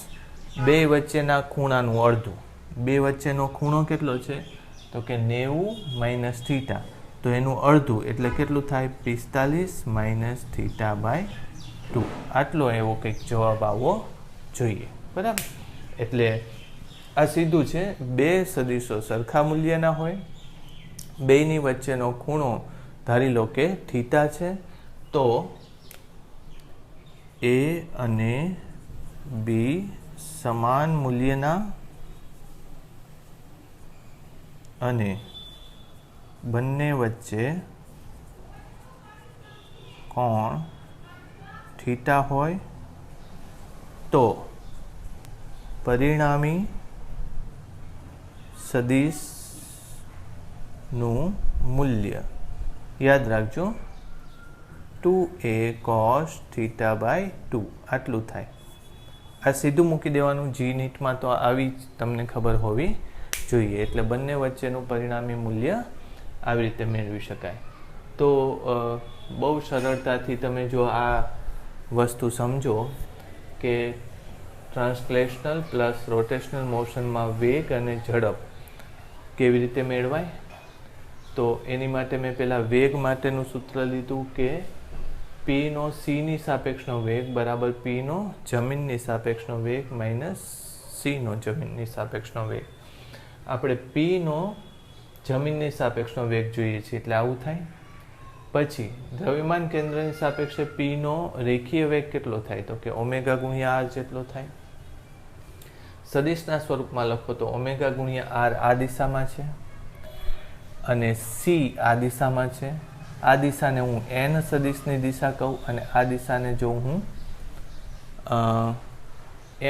બે વચ્ચેના ખૂણાનું અડધું. બે વચ્ચેનો ખૂણો કેટલો છે? તો કે 90 માઇનસ થીટા, તો એનું અડધું એટલે કેટલું થાય? 45 માઇનસ થીટા બાય 2. આટલો એવો કંઈક જવાબ આવવો જોઈએ. બરાબર, એટલે આ સીધું છે. બે સદિશો સરખા મૂલ્યના હોય, બેની વચ્ચેનો ખૂણો ધારી લો કે થીટા છે, તો એ અને બી સમાન મૂલ્યના અને બંને વચ્ચે કોણ થીટા હોય તો પરિણામી સદિશનું મૂલ્ય યાદ રાખજો 2a cos થીટા બાય 2 આટલું થાય. આ સીધું મૂકી દેવાનું. જી નીટમાં તો આવી જ તમને ખબર હોવી જોઈએ. એટલે બંને વચ્ચેનું પરિણામી મૂલ્ય આવી રીતે મેળવી શકાય. તો બહુ સરળતાથી તમે જો આ વસ્તુ સમજો કે ટ્રાન્સલેશનલ પ્લસ રોટેશનલ મોશનમાં વેગ અને ઝડપ કેવી રીતે મેળવાય, તો એની માટે મેં પહેલાં વેગ માટેનું સૂત્ર લીધું કે પીનો સીની સાપેક્ષનો વેગ બરાબર પીનો જમીનની સાપેક્ષનો વેગ માઇનસ સીનો જમીનની સાપેક્ષનો વેગ. આપણે પીનો જમીનની સાપેક્ષનો વેગ જોઈએ છીએ, એટલે આવું થાય. પછી દ્રવ્યમાન કેન્દ્રની સાપેક્ષે પીનો રેખીય વેગ કેટલો થાય? તો કે ઓમેગા ગુણ્યા આર જેટલો થાય. સદિશના સ્વરૂપમાં લખો તો ઓમેગા ગુણ્યા આર આ દિશામાં છે અને સી આ દિશામાં છે. આ દિશાને હું એન સદિશની દિશા કહું અને આ દિશાને જો હું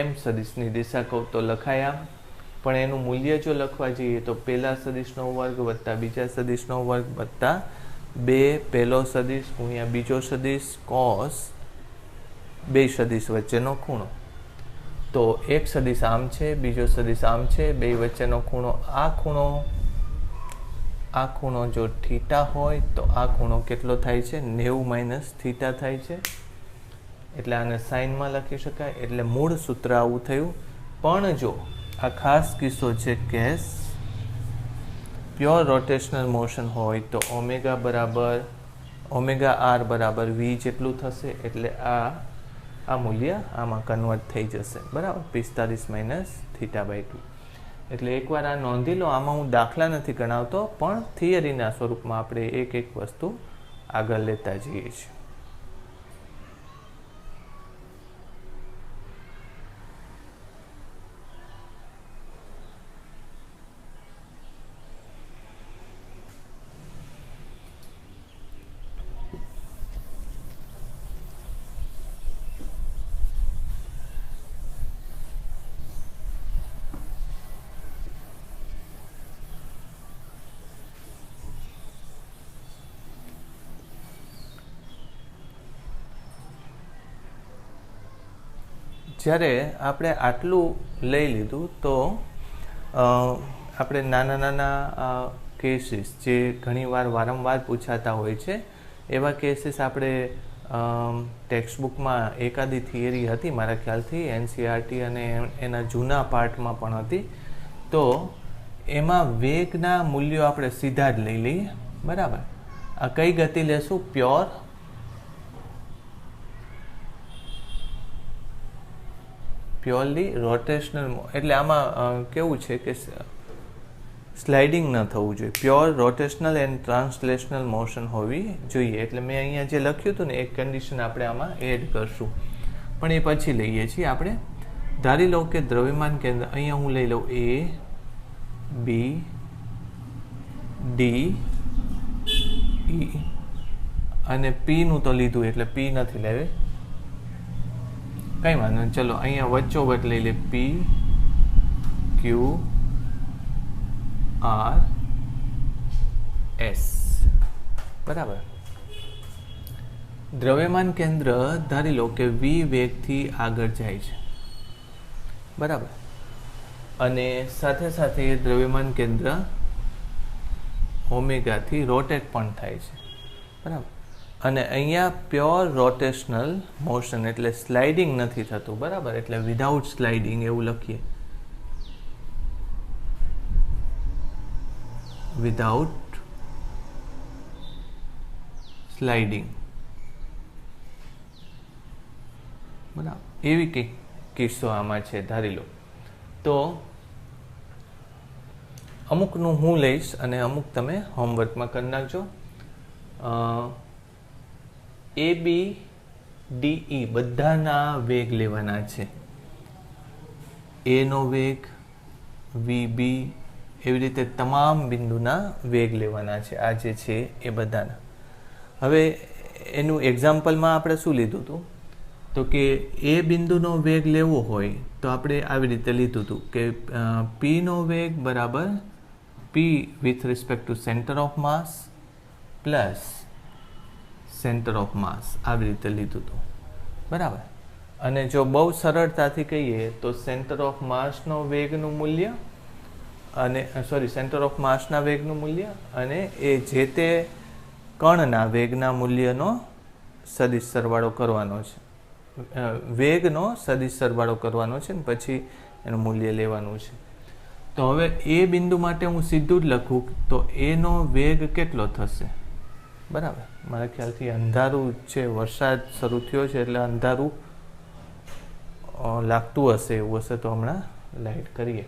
એમ સદિશની દિશા કહું તો લખાય આમ. પણ એનું મૂલ્ય જો લખવા જઈએ તો પહેલા સદિશનો વર્ગ વત્તા બીજા સદિશનો વર્ગ વત્તા 2 પહેલો સદિશ ગુણ્યા બીજો સદિશ કોસ બે સદિશ વચ્ચેનો ખૂણો. તો એક સદિશ આમ છે, બીજો સદિશ આમ છે, બે વચ્ચેનો ખૂણો આ ખૂણો જો થીટા હોય તો આ ખૂણો કેટલો થાય છે? 90 માઇનસ થીટા થાય છે. એટલે આને સાઇનમાં લખી શકાય. એટલે મૂળ સૂત્ર આવું થયું. પણ જો આ ખાસ કિસ્સો છે કેસ પ્યોર રોટેશનલ મોશન હોય તો ઓમેગા આર બરાબર વી જેટલું થશે. એટલે આ મૂલ્ય આમાં કન્વર્ટ થઈ જશે. બરાબર, 45 માઇનસ થીટા બાય 2. એટલે એકવાર આ નોંધી લો. આમાં હું દાખલા નથી ગણાવતો, પણ થિયરીના સ્વરૂપમાં આપણે એક એક વસ્તુ આગળ લેતા જઈએ છીએ. જ્યારે આપણે આટલું લઈ લીધું તો આપણે નાના નાના કેસીસ જે ઘણીવાર વારંવાર પૂછાતા હોય છે એવા કેસીસ આપણે ટેક્સ્ટબુકમાં એકાદી થિયરી હતી મારા ખ્યાલથી NCERT અને એના જૂના પાર્ટમાં પણ હતી. તો એમાં વેગના મૂલ્યો આપણે સીધા જ લઈ લઈએ. બરાબર. આ કઈ ગતિ લેશું? Purely rotational. એટલે આમાં કેવું છે કે સ્લાઇડિંગ ન થવું જોઈએ, pure rotational and translational motion હોવી જોઈએ. એટલે મેં અહીંયા જે લખ્યું હતું ને એક કન્ડિશન આપણે આમાં એડ કરશું, પણ એ પછી લઈએ છીએ. આપણે ધારી લો કે દ્રવ્યમાન કેન્દ્ર, અહીંયા હું લઈ લઉં A, B, D, E અને P નું તો લીધું એટલે P નથી લેવી, કંઈ વાંધો નહીં. ચલો અહીંયા વચ્ચોવચ લઈ લે P, Q, R, S. બરાબર. દ્રવ્યમાન કેન્દ્ર ધારી લો કે V વેગથી આગળ જાય છે. બરાબર. અને સાથે સાથે દ્રવ્યમાન કેન્દ્ર ઓમેગાથી રોટેટ પણ થાય છે. બરાબર. અને અહીંયા પ્યોર રોટેશનલ મોશન એટલે સ્લાઇડિંગ નથી થતું. બરાબર. એટલે વિધાઉટ સ્લાઇડિંગ એવું લખીએ, વિધાઉટ સ્લાઇડિંગ. બરાબર. એવી કંઈક કિસ્સો આમાં છે ધારી લો. તો અમુકનું હું લઈશ અને અમુક તમે હોમવર્કમાં કરી નાખજો. ABDE બધાના વેગ લેવાના છે. A નો વેગ, VB, એવી રીતે તમામ બિંદુના વેગ લેવાના છે. આ જે છે એ બધાના. હવે એનું એક્ઝામ્પલમાં આપણે શું લીધું હતું? તો કે એ બિંદુનો વેગ લેવો હોય તો આપણે આવી રીતે લીધું હતું કે P નો વેગ બરાબર P with respect to centre of mass plus centre of માસ, આવી રીતે લીધું હતું. બરાબર. અને જો બહુ સરળતાથી કહીએ તો સેન્ટર ઓફ માસનો વેગનું મૂલ્ય અને સેન્ટર ઓફ માસના વેગનું મૂલ્ય અને એ જે તે કણના વેગના મૂલ્યનો સદિશ સરવાળો કરવાનો છે. વેગનો સદિશ સરવાળો કરવાનો છે ને પછી એનું મૂલ્ય લેવાનું છે. તો હવે એ બિંદુ માટે હું સીધું જ લખું તો એનો વેગ કેટલો થશે? બરાબર. મારા ખ્યાલથી અંધારું છે, વરસાદ શરૂ થયો છે એટલે અંધારું લાગતું હશે. એવું હશે તો હમણાં લાઇટ કરીએ.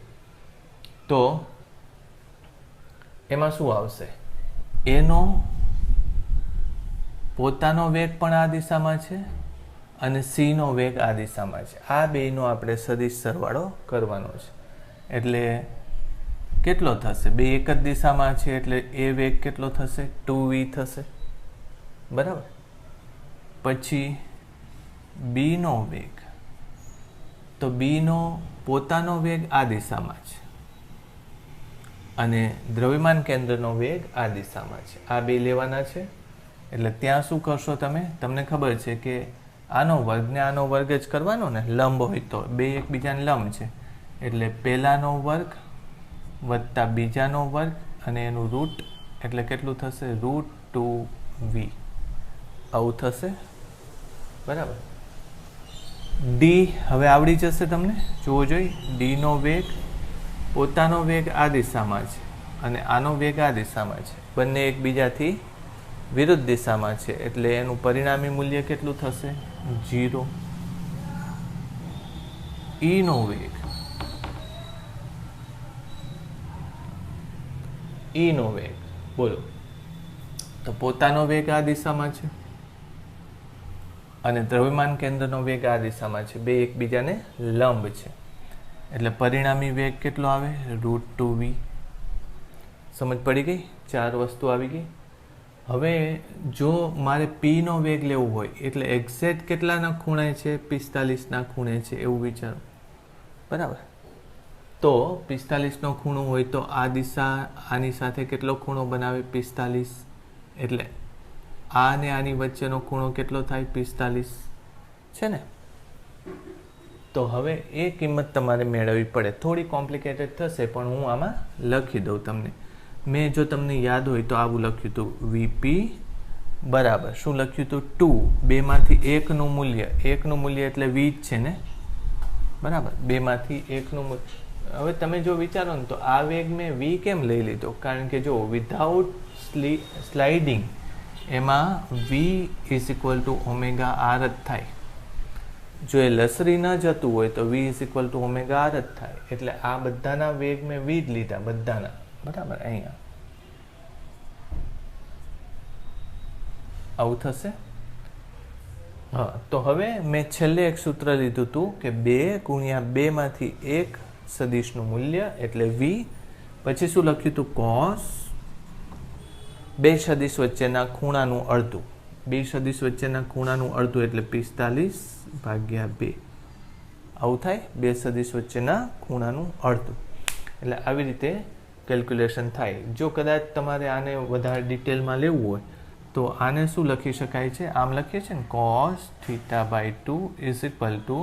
તો એમાં શું આવશે? એનો પોતાનો વેગ પણ આ દિશામાં છે અને C નો વેગ આ દિશામાં છે. આ બેનો આપણે સદિશ સરવાળો કરવાનો છે. એટલે કેટલો થશે? બે એક જ દિશામાં છે એટલે એ વેગ કેટલો થશે? 2v થશે. બરાબર. પછી B નો વેગ, તો B નો પોતાનો વેગ આ દિશામાં છે અને દ્રવ્યમાન કેન્દ્રનો વેગ આ દિશામાં છે. આ બે લેવાના છે. એટલે ત્યાં શું કરશો તમે? તમને ખબર છે કે આનો વર્ગ ને આનો વર્ગ જ કરવાનો ને, લંબ હોય તો બે એકબીજાને લંબ છે એટલે પહેલાનો વર્ગ વત્તા બીજાનો વર્ગ અને એનું રૂટ એટલે કેટલું થશે? √2v. આવું થશે. બરાબર. D હવે આવડી જશે તમને. જોવો જોઈએ. D નો વેગ પોતાનો વેગ આ દિશામાં છે અને આનો વેગ આ દિશામાં છે. બંને એકબીજાથી વિરુદ્ધ દિશામાં છે એટલે એનું પરિણામી મૂલ્ય કેટલું થશે? 0. E નો વેગ ઈનો વેગ. બોલો, તો પોતાનો વેગ આ દિશામાં છે અને દ્રવ્યમાન કેન્દ્રનો વેગ આ દિશામાં છે. બે એકબીજાને લંબ છે. એટલે પરિણામી વેગ કેટલો આવે? √2v. સમજ પડી ગઈ? 4 વસ્તુ આવી ગઈ. હવે જો મારે p નો વેગ લેવો હોય એટલે એક્ઝેક્ટ કેટલાના ખૂણે છે? 45ના ખૂણે છે એવું વિચારો. બરાબર. તો 45નો ખૂણો હોય તો આ દિશા આની સાથે કેટલો ખૂણો બનાવે? 45. એટલે આ ને આની વચ્ચેનો ખૂણો કેટલો થાય? 45 છે ને. તો હવે એ કિંમત તમારે મેળવવી પડે. થોડી કોમ્પ્લિકેટેડ થશે પણ હું આમાં લખી દઉં તમને. મેં જો તમને યાદ હોય તો આવું લખ્યું હતું, વીપી બરાબર શું લખ્યું હતું? 2. બેમાંથી એકનું મૂલ્ય, એકનું મૂલ્ય એટલે વી જ છે ને. બરાબર, બેમાંથી એકનું મૂલ્ય. હવે તમે જો વિચારો ને તો આ વેગ મેં વી કેમ લઈ લીધો? કારણ કે જો વિધાઉટ સ્લાઇડિંગ એમાં V is equal to omega R જ થાય. જો એ લસરી ન જતું હોય તો V is equal to omega R જ થાય. એટલે આ બધાના વેગ મેં વી જ લીધા, બધાના. બરાબર, અહીંયા આવું થશે. હા, તો હવે મેં છેલ્લે એક સૂત્ર લીધું હતું કે 2 ગુણ્યા 2 માંથી 1 સદિશનું મૂલ્ય એટલે વી. પછી શું લખ્યું હતું? કોસ 2 સદિશ વચ્ચેના ખૂણાનું અડધું. 2 સદિશ વચ્ચેના ખૂણાનું અડધું એટલે 45/2. આવું થાય, 2 સદિશ વચ્ચેના ખૂણાનું અડધું. એટલે આવી રીતે કેલ્ક્યુલેશન થાય. જો કદાચ તમારે આને વધારે ડિટેલમાં લેવું હોય તો આને શું લખી શકાય છે? આમ લખીએ છીએ ને, cos θ/2 is equal to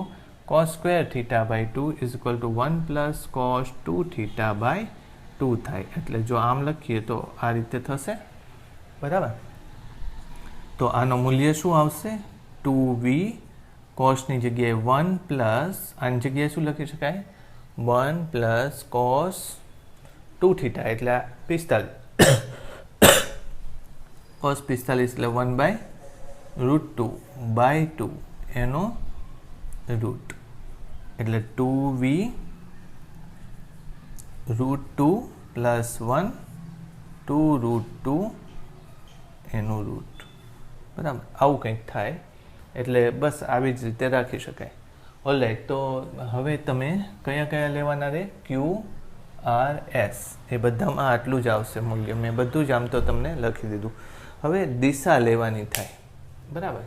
cos square θ/2 is equal to 1 + cos 2θ/2 થાય. એટલે જો આમ લખીએ તો આ રીતે થશે. બરાબર. તો આનો મૂલ્ય શું આવશે? 2v. કોસની જગ્યાએ 1 પ્લસ આની જગ્યાએ શું લખી શકાય? 1 + cos 2θ એટલે 45. cos 45 એટલે 1/√2/2 એનો રૂટ એટલે 2v √2 + 1 2√2 એનું રૂટ. બરાબર, આવું કંઈક થાય. એટલે બસ આવી જ રીતે રાખી શકાય. ઓલરાઈટ, તો હવે તમે કયા કયા લેવાના રે? Q, R, S એ બધામાં આટલું જ આવશે મૂલ્ય. મેં બધું જ આમ તો તમને લખી દીધું. હવે દિશા લેવાની થાય. બરાબર,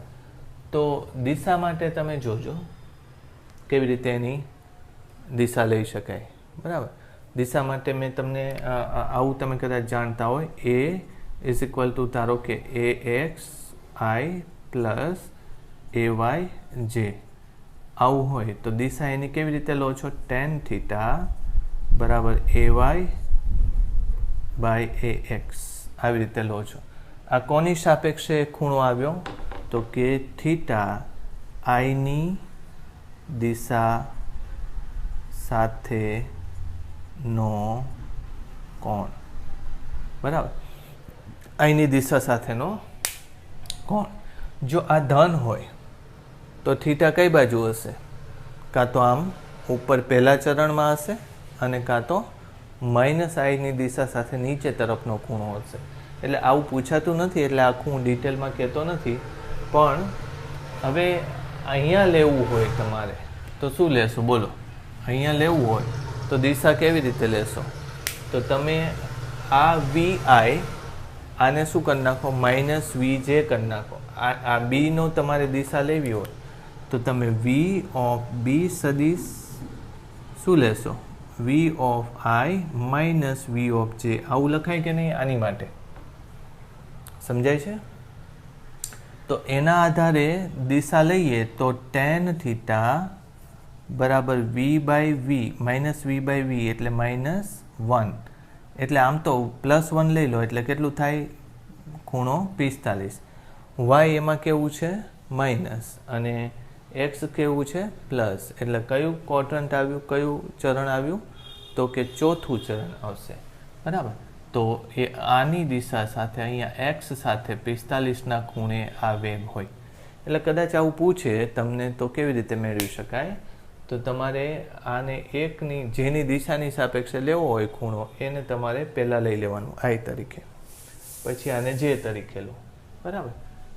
તો દિશા માટે તમે જોજો કેવી રીતે એની દિશા લઈ શકાય. બરાબર, દિશા માટે મેં તમને આવું તમે કદાચ જાણતા હોય, A ઇઝ ઇક્વલ ટુ ધારો કે AXI પ્લસ AYJ આવું હોય તો દિશા એની કેવી રીતે લો છો? tan θ બરાબર AY/AX આવી રીતે લો છો. આ કોની સાપેક્ષે ખૂણો આવ્યો? તો કે θ આઈની દિશા સાથેનો કોણ. બરાબર, આઈની દિશા સાથેનો કોણ. જો આ ધન હોય તો થીટા કઈ બાજુ હશે? કાં તો આમ ઉપર પહેલા ચરણમાં હશે અને કાં તો -i દિશા સાથે નીચે તરફનો ખૂણો હશે. એટલે આવું પૂછાતું નથી એટલે આખું હું ડિટેલમાં કહેતો નથી. પણ હવે અહીંયા લેવું હોય તમારે તો શું લેશો? બોલો, અહીંયા લેવું હોય તો દિશા કેવી રીતે લેશો? તો તમે આ vi આને શું કરી નાખો? -vj કરી નાખો. આ બીનો તમારે દિશા લેવી હોય તો તમે v of b સદિશ શું લેશો? v of i minus v of j આવું લખાય કે નહીં? આની માટે સમજાય છે? તો એના આધારે દિશા લઈએ તો tan θ બરાબર v/v -v/v એટલે -1. એટલે આમ તો +1 લઈ લો એટલે કેટલું થાય? ખૂણો 45. y એમાં કેવું છે? માઇનસ અને x કેવું છે? પ્લસ. એટલે કયું ક્વોડ્રન્ટ આવ્યું? કયું ચરણ આવ્યું? તો કે ચોથું ચરણ આવશે. બરાબર, તો એ આની દિશા સાથે અહીંયા x સાથે 45ના ખૂણે આ વેગ હોય. એટલે કદાચ આવું પૂછે તમને તો કેવી રીતે મેળવી શકાય? તો તમારે આને એકની જેની દિશાની સાપેક્ષે લેવો હોય ખૂણો એને તમારે પહેલાં લઈ લેવાનું આઈ તરીકે, પછી આને જે તરીકે લો, બરાબર.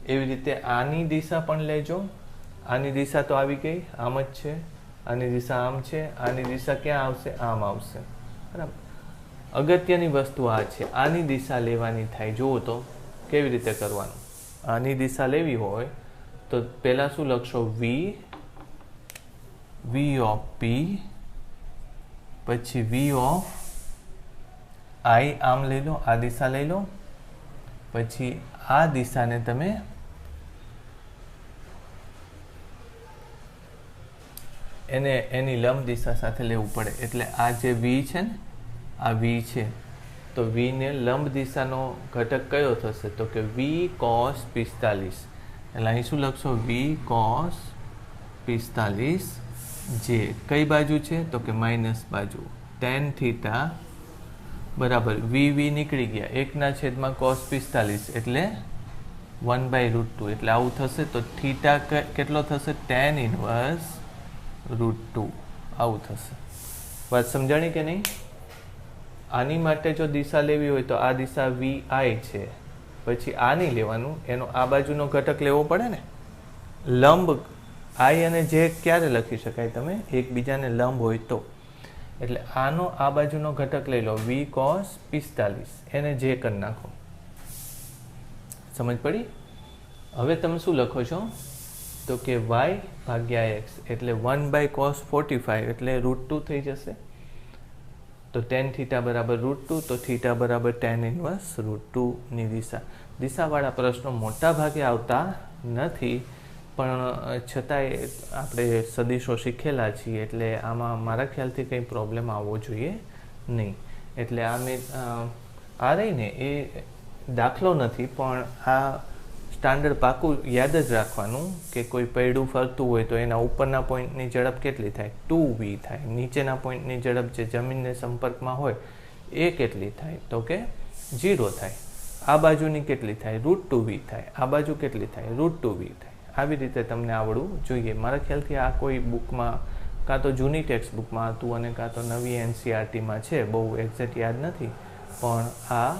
એવી રીતે આની દિશા પણ લેજો. આની દિશા તો આવી ગઈ, આમ જ છે. આની દિશા આમ છે, આની દિશા ક્યાં આવશે? આમ આવશે, બરાબર. અગત્યની વસ્તુ આ છે, આની દિશા લેવાની થાય. જુઓ તો કેવી રીતે કરવાનું. આની દિશા લેવી હોય તો પહેલાં શું લખશો? V of P, પછી V of I આમ લઈ લો, આ દિશા લઈ લો. પછી આ દિશાને તમે એની લંબ દિશા સાથે લેવું પડે. એટલે આ જે V છે ને, આ V છે, તો V ને લંબ દિશાનો ઘટક કયો થશે? તો કે V cos 45. એટલે અહીં શું લખશો? V cos 45 જે કઈ બાજુ છે? તો કે માઇનસ બાજુ. tan થીટા બરાબર V નીકળી ગયા, 1/, cos 45 એટલે 1/√2. એટલે આવું થશે. તો થીટા કેટલો થશે? tan ઇન્વર્સ √2 આવું થશે. વાત સમજાણી કે નહીં? આની માટે જો દિશા લેવી હોય તો આ દિશા VI છે, પછી આ નહીં લેવાનું, એનો આ બાજુનો ઘટક લેવો પડે ને. લંબ I અને J ક્યારે લખી શકાય? તમે એકબીજાને લંબ હોય તો. એટલે આનો આ બાજુનો ઘટક લઈ લો, V cos 45, એને J કરી નાખો. સમજ પડી? હવે તમે શું લખો છો? તો કે y ભાગ્યા x એટલે 1/cos 45 એટલે √2 થઈ જશે. તો tan થીટા બરાબર √2, તો થીટા બરાબર tan ઇન્વર્સ √2 ની દિશાવાળા પ્રશ્નો મોટા ભાગે આવતા નથી, પણ છતાંય આપણે સદીશો શીખેલા છીએ એટલે આમાં મારા ખ્યાલથી કંઈ પ્રોબ્લેમ આવવો જોઈએ નહીં. એટલે આ રહીને એ દાખલો નથી, પણ આ સ્ટાન્ડર્ડ પાકું યાદ જ રાખવાનું કે કોઈ પૈડું ફરતું હોય તો એના ઉપરના પોઈન્ટની ઝડપ કેટલી થાય? 2v થાય. નીચેના પોઈન્ટની ઝડપ જે જમીનને સંપર્કમાં હોય એ કેટલી થાય? તો કે 0 થાય. આ બાજુની કેટલી થાય? √2v થાય. આ બાજુ કેટલી થાય? √2v થાય. આવી રીતે તમને આવડવું જોઈએ. મારા ખ્યાલથી આ કોઈ બુકમાં કાં તો જૂની ટેક્સ્ટ બુકમાં હતું અને કાં તો નવી NCERTમાં છે, બહુ એક્ઝેક્ટ યાદ નથી, પણ આ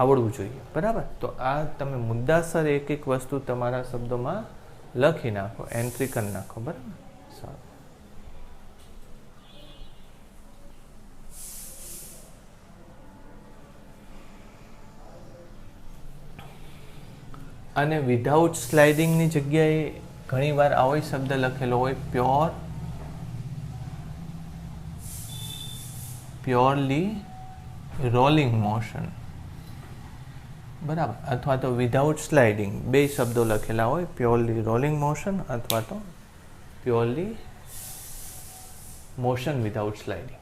આવડવું જોઈએ, બરાબર. તો આ તમે મુદ્દાસર એક એક વસ્તુ તમારા શબ્દોમાં લખી નાખો, એન્ટ્રી કરી નાખો, બરાબર. સારું. અને વિધાઉટ સ્લાઇડિંગની જગ્યાએ ઘણીવાર આવો શબ્દ લખેલો હોય, પ્યોરલી રોલિંગ મોશન, બરાબર. અથવા તો વિધાઉટ સ્લાઇડિંગ, બે શબ્દો લખેલા હોય, પ્યોરલી રોલિંગ મોશન અથવા તો પ્યોરલી મોશન વિધાઉટ સ્લાઇડિંગ.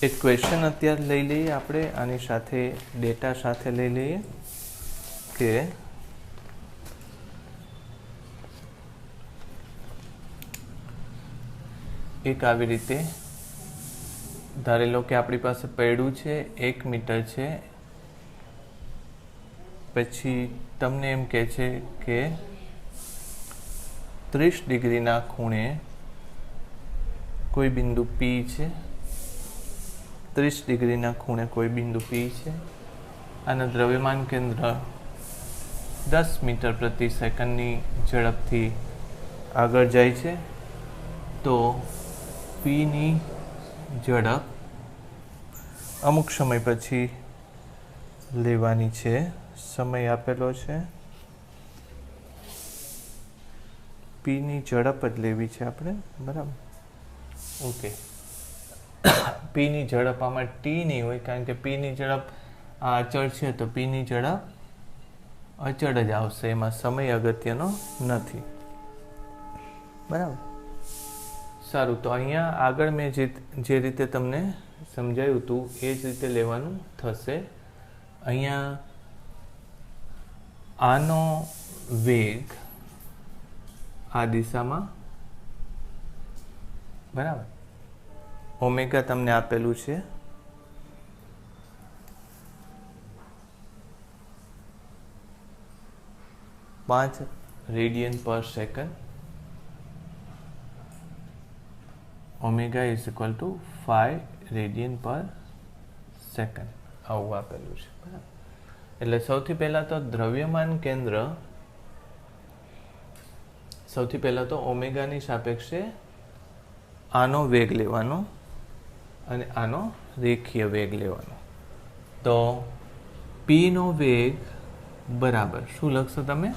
એક ક્વેશ્ચન અત્યારે લઈ લઈએ આપણે, આની સાથે ડેટા સાથે લઈ લઈએ કે એક આવી રીતે ધારી લો કે આપણી પાસે પૈડું છે, 1 મીટર છે, પછી તમને એમ કહે છે કે 30 ડિગ્રીના ખૂણે કોઈ બિંદુ P છે, 30 ડિગ્રીના ખૂણે કોઈ બિંદુ P છે. આનું દ્રવ્યમાન કેન્દ્ર 10 મીટર પ્રતિ સેકન્ડની ઝડપથી આગળ જાય છે. તો Pની ઝડપ અમુક સમય પછી લેવાની છે. સમય આપેલો છે, Pની ઝડપ જ લેવી છે આપણે, બરાબર. ઓકે. Pની ઝડપ આમાં T નહીં હોય, કારણ કે Pની ઝડપ આ અચળ છે, તો Pની ઝડપ અચળ જ આવશે, એમાં સમય અગત્યનો નથી, બરાબર. સારું. તો અહીંયા આગળ મેં જે રીતે તમને સમજાયું હતું એ જ રીતે લેવાનું થશે. અહીંયા આનો વેગ આ દિશામાં, બરાબર, ઓમેગા તમને આપેલું છે 5 રેડિયન પર second. Omega is equal two 5 radian પર સેકન્ડ આવું આપેલું છે, બરાબર. એટલે સૌથી પહેલાં તો દ્રવ્યમાન કેન્દ્ર, સૌથી પહેલાં તો ઓમેગાની સાપેક્ષે આનો વેગ લેવાનો અને આનો રેખીય વેગ લેવાનો. તો પીનો વેગ બરાબર શું લખશો તમે?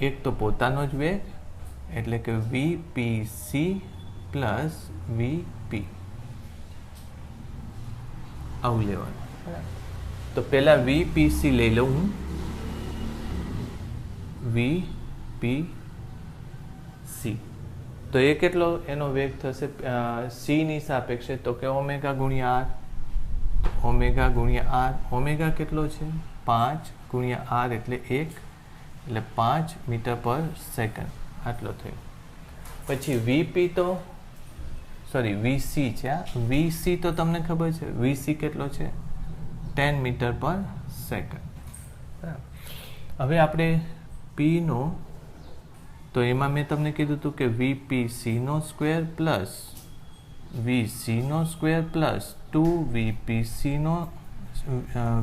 એક તો પોતાનો જ વેગ એટલે કે વીપીસી પ્લસ વીપી આવું લેવાનું, બરાબર. તો પહેલાં વીપીસી લઈ લઉં હું, વીપીસી. તો એ કેટલો એનો વેગ થશે સીની સાપેક્ષે? તો કે ઓમેગા ગુણ્યા આર, ઓમેગા ગુણ્યા આર. ઓમેગા કેટલો છે? 5 ગુણ્યા આર એટલે 1, એટલે 5 મીટર પર સેકન્ડ આટલો થયો. પછી વીપી તો સોરી વીસી છે. આ વીસી તો તમને ખબર છે વીસી કેટલો છે? 10 મીટર પર સેકન્ડ, બરાબર. હવે આપણે પીનો, તો એમાં મેં તમને કીધું હતું કે વીપીસીનો સ્ક્વેર પ્લસ વીસીનો square plus 2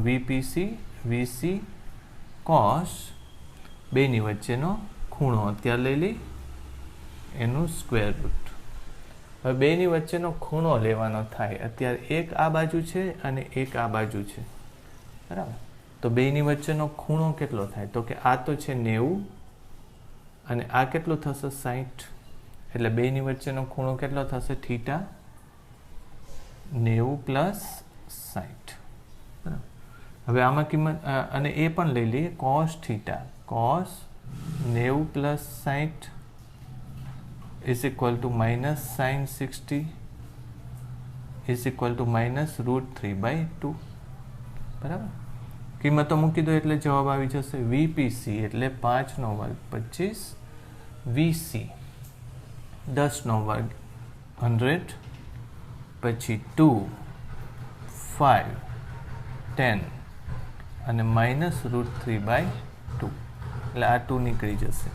VPC VC cos બેની વચ્ચેનો ખૂણો અત્યારે લઈ લઈ એનું સ્ક્વેર રૂટ. હવે બેની વચ્ચેનો ખૂણો લેવાનો થાય. અત્યારે એક આ બાજુ છે અને એક આ બાજુ છે, બરાબર. તો બેની વચ્ચેનો ખૂણો કેટલો થાય? તો કે આ તો છે 90 અને આ કેટલું થશે? 60. એટલે બેની વચ્ચેનો ખૂણો કેટલો થશે? થીટા 90 પ્લસ 60, બરાબર. હવે આમાં કિંમત અને એ પણ લઈ લઈએ cos theta, cos 90 plus 60 is equal two minus sign 60 is equal two minus √3/2, બરાબર. કિંમતો મૂકી દો એટલે જવાબ આવી જશે. વીપીસી એટલે 5 નો વર્ગ 25, વીસી 10 નો વર્ગ 100, પછી 2 5 10 અને માઇનસ √3/2 એટલે આ 2 નીકળી જશે.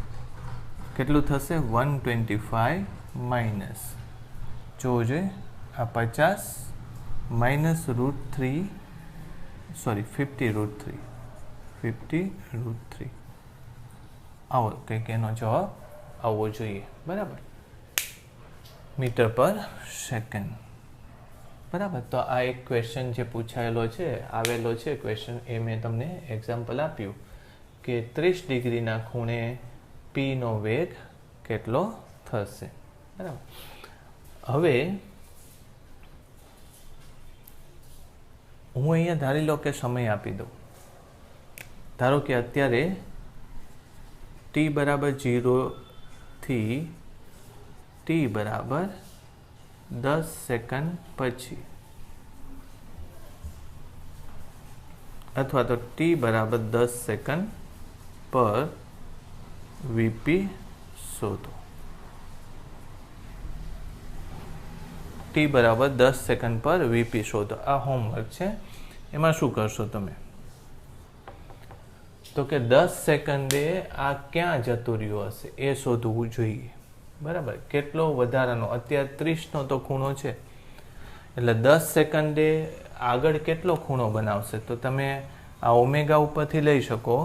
કેટલું થશે? 125 માઇનસ જોજે આ 50 માઇનસ √3 આવો કંઈક એનો જવાબ આવવો જોઈએ, બરાબર, મીટર પર સેકન્ડ, બરાબર. તો આ એક ક્વેશ્ચન જે પૂછાયેલો છે, આવેલો છે ક્વેશ્ચન, એ મેં તમને એક્ઝામ્પલ આપ્યું કે 30 ડિગ્રીના ખૂણે પીનો વેગ કેટલો થશે, બરાબર. હવે હું અહીંયા ધારી લો કે સમય આપી દઉં. ધારો કે અત્યારે t બરાબર 0 થી t બરાબર 10 સેકન્ડ પછી, અથવા તો t બરાબર 10 સેકન્ડ પર વીપી શોધો. t બરાબર 10 સેકન્ડ પર વીપી શોધો. આ હોમવર્ક છે. એમાં શું કરશો તમે? તો કે 10 સેકન્ડે આ ક્યાં જતું રહ્યું હશે એ શોધવું જોઈએ, બરાબર. કેટલો વધારાનો? અત્યારે 30નો તો ખૂણો છે, એટલે 10 સેકન્ડે આગળ કેટલો ખૂણો બનાવશે? તો તમે આ ઓમેગા ઉપરથી લઈ શકો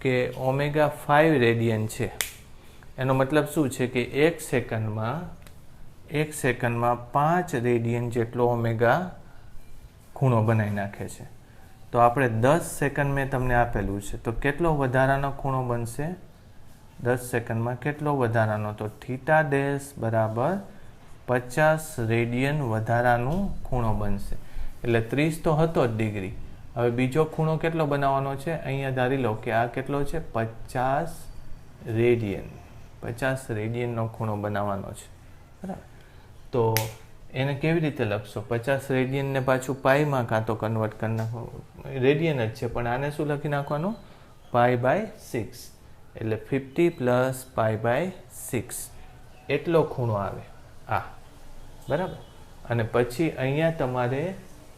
કે ઓમેગા 5 રેડિયન છે. એનો મતલબ શું છે કે એક સેકન્ડમાં 5 રેડિયન જેટલો ઓમેગા ખૂણો બનાવી નાખે છે. તો આપણે 10 સેકન્ડ મેં તમને આપેલું છે, તો કેટલો વધારાનો ખૂણો બનશે 10 સેકન્ડમાં? કેટલો વધારાનો? તો થીટા ડેશ બરાબર 50 રેડિયન વધારાનું ખૂણો બનશે. એટલે 30 તો હતો જ ડિગ્રી. હવે બીજો ખૂણો કેટલો બનાવવાનો છે? અહીંયા ધારી લો કે આ કેટલો છે? 50 રેડિયન. 50 રેડિયનનો ખૂણો બનાવવાનો છે, બરાબર. તો એને કેવી રીતે લખશો? 50 રેડિયનને પાછું પાઈમાં કાં તો કન્વર્ટ કરી નાખો. રેડિયન જ છે પણ આને શું લખી નાખવાનું? π/6. એટલે 50 + π/6 એટલો ખૂણો આવે આ, બરાબર. અને પછી અહીંયા તમારે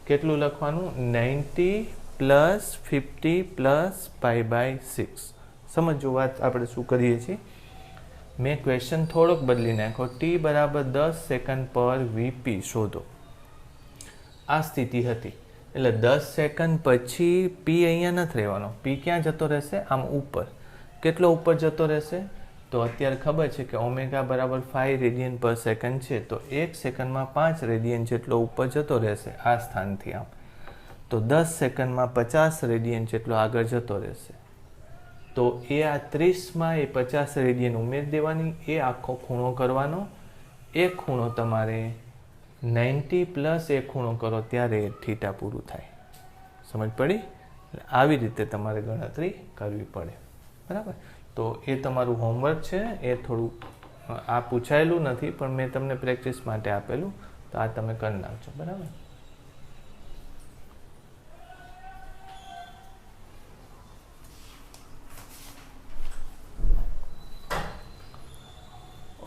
કેટલું લખવાનું? 90 + 50 + π/6. સમજો વાત આપણે શું કરીએ છીએ. મેં ક્વેશ્ચન થોડોક બદલી નાખ્યો. t = 10 સેકન્ડ પર વીપી શોધો. આ સ્થિતિ હતી એટલે 10 સેકન્ડ પછી પી અહીંયા નથી રહેવાનો. પી ક્યાં જતો રહેશે? આમ ઉપર. કેટલો ઉપર જતો રહેશે? તો અત્યારે ખબર છે કે ઓમેગા = 5 રેડિયન પર સેકન્ડ છે, તો 1 સેકન્ડમાં 5 રેડિયન જેટલો ઉપર જતો રહેશે આ સ્થાનથી આમ. તો 10 સેકન્ડમાં 50 રેડિયન જેટલો આગળ જતો રહેશે. તો એ આ 30માં એ 50 રેડિયન ઉમેરી દેવાની, એ આખો ખૂણો કરવાનો. એ ખૂણો તમારે 90 + એ ખૂણો કરો ત્યારે થીટા પૂરું થાય. સમજ પડી? આવી રીતે તમારે ગણતરી કરવી પડે, બરાબર. તો એ તમારું હોમવર્ક છે. એ થોડું આ પૂછાયેલું નથી પણ મેં તમને પ્રેક્ટિસ માટે આપેલું, તો આ તમે કરી નાખજો, બરાબર.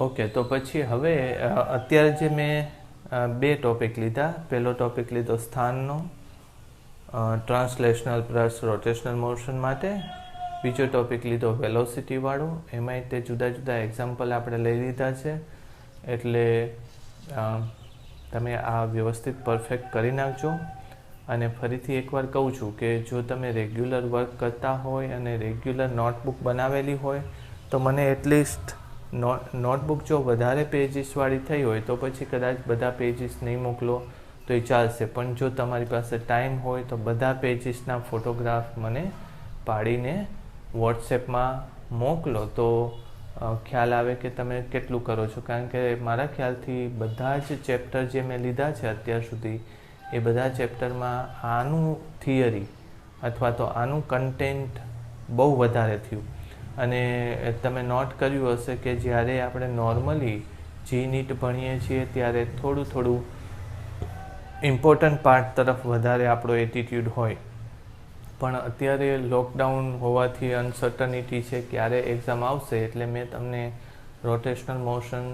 ઓકે, તો પછી હવે અત્યારે જે મેં 2 ટોપિક લીધા. પહેલો ટોપિક લીધો સ્થાનનો, ટ્રાન્સલેશનલ પ્લસ રોટેશનલ મોશન માટે. બીજો ટોપિક લીધો વેલોસિટીવાળો. એમાંય તે જુદા જુદા એક્ઝામ્પલ આપણે લઈ લીધા છે. એટલે તમે આ વ્યવસ્થિત પરફેક્ટ કરી નાખજો. અને ફરીથી એકવાર કહું છું કે જો તમે રેગ્યુલર વર્ક કરતા હોય અને રેગ્યુલર નોટબુક બનાવેલી હોય તો મને એટલીસ્ટ નોટબુક જો વધારે પેજીસવાળી થઈ હોય તો પછી કદાચ બધા પેજીસ નહીં મોકલો તો એ ચાલશે. પણ જો તમારી પાસે ટાઈમ હોય તો બધા પેજીસના ફોટોગ્રાફ મને પાડીને વોટ્સએપમાં મોકલો તો ખ્યાલ આવે કે તમે કેટલું કરો છો. કારણ કે મારા ખ્યાલથી બધા જ ચેપ્ટર જે મેં લીધા છે અત્યાર સુધી એ બધા ચેપ્ટરમાં આનું થિયરી અથવા તો આનું કન્ટેન્ટ બહુ વધારે થયું. અને તમે નોટ કર્યું હશે કે જ્યારે આપણે નોર્મલી જી નીટ ભણીએ છીએ ત્યારે થોડું થોડું ઇમ્પોર્ટન્ટ પાર્ટ તરફ વધારે આપણો એટીટ્યૂડ હોય. પણ અત્યારે લોકડાઉન હોવાથી અનસર્ટનિટી છે ક્યારે એક્ઝામ આવશે, એટલે મેં તમને રોટેશનલ મોશન,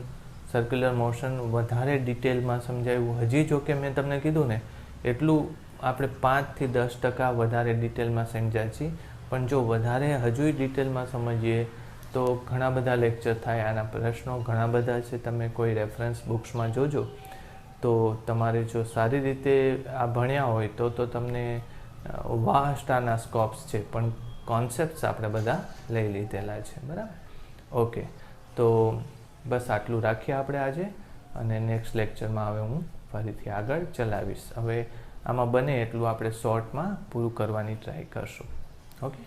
સર્ક્યુલર મોશન વધારે ડિટેલમાં સમજાવ્યું. હજી જો કે મેં તમને કીધું ને એટલું આપણે 5 થી 10% વધારે ડિટેલમાં સમજ્યા છીએ. પણ જો વધારે હજુય ડિટેલમાં સમજીએ તો ઘણા બધા લેક્ચર થાય. આના પ્રશ્નો ઘણા બધા છે. તમે કોઈ રેફરન્સ બુક્સમાં જોજો તો તમારે જો સારી રીતે આ ભણ્યા હોય તો તમને વાસ્ટ આના સ્કોપ્સ છે. પણ કોન્સેપ્ટ્સ આપણે બધા લઈ લીધેલા છે, બરાબર. ઓકે, તો બસ આટલું રાખીએ આપણે આજે. અને નેક્સ્ટ લેક્ચરમાં હવે હું ફરીથી આગળ ચલાવીશ. હવે આમાં બને એટલું આપણે શોર્ટમાં પૂરું કરવાની ટ્રાય કરશું. ઓકે.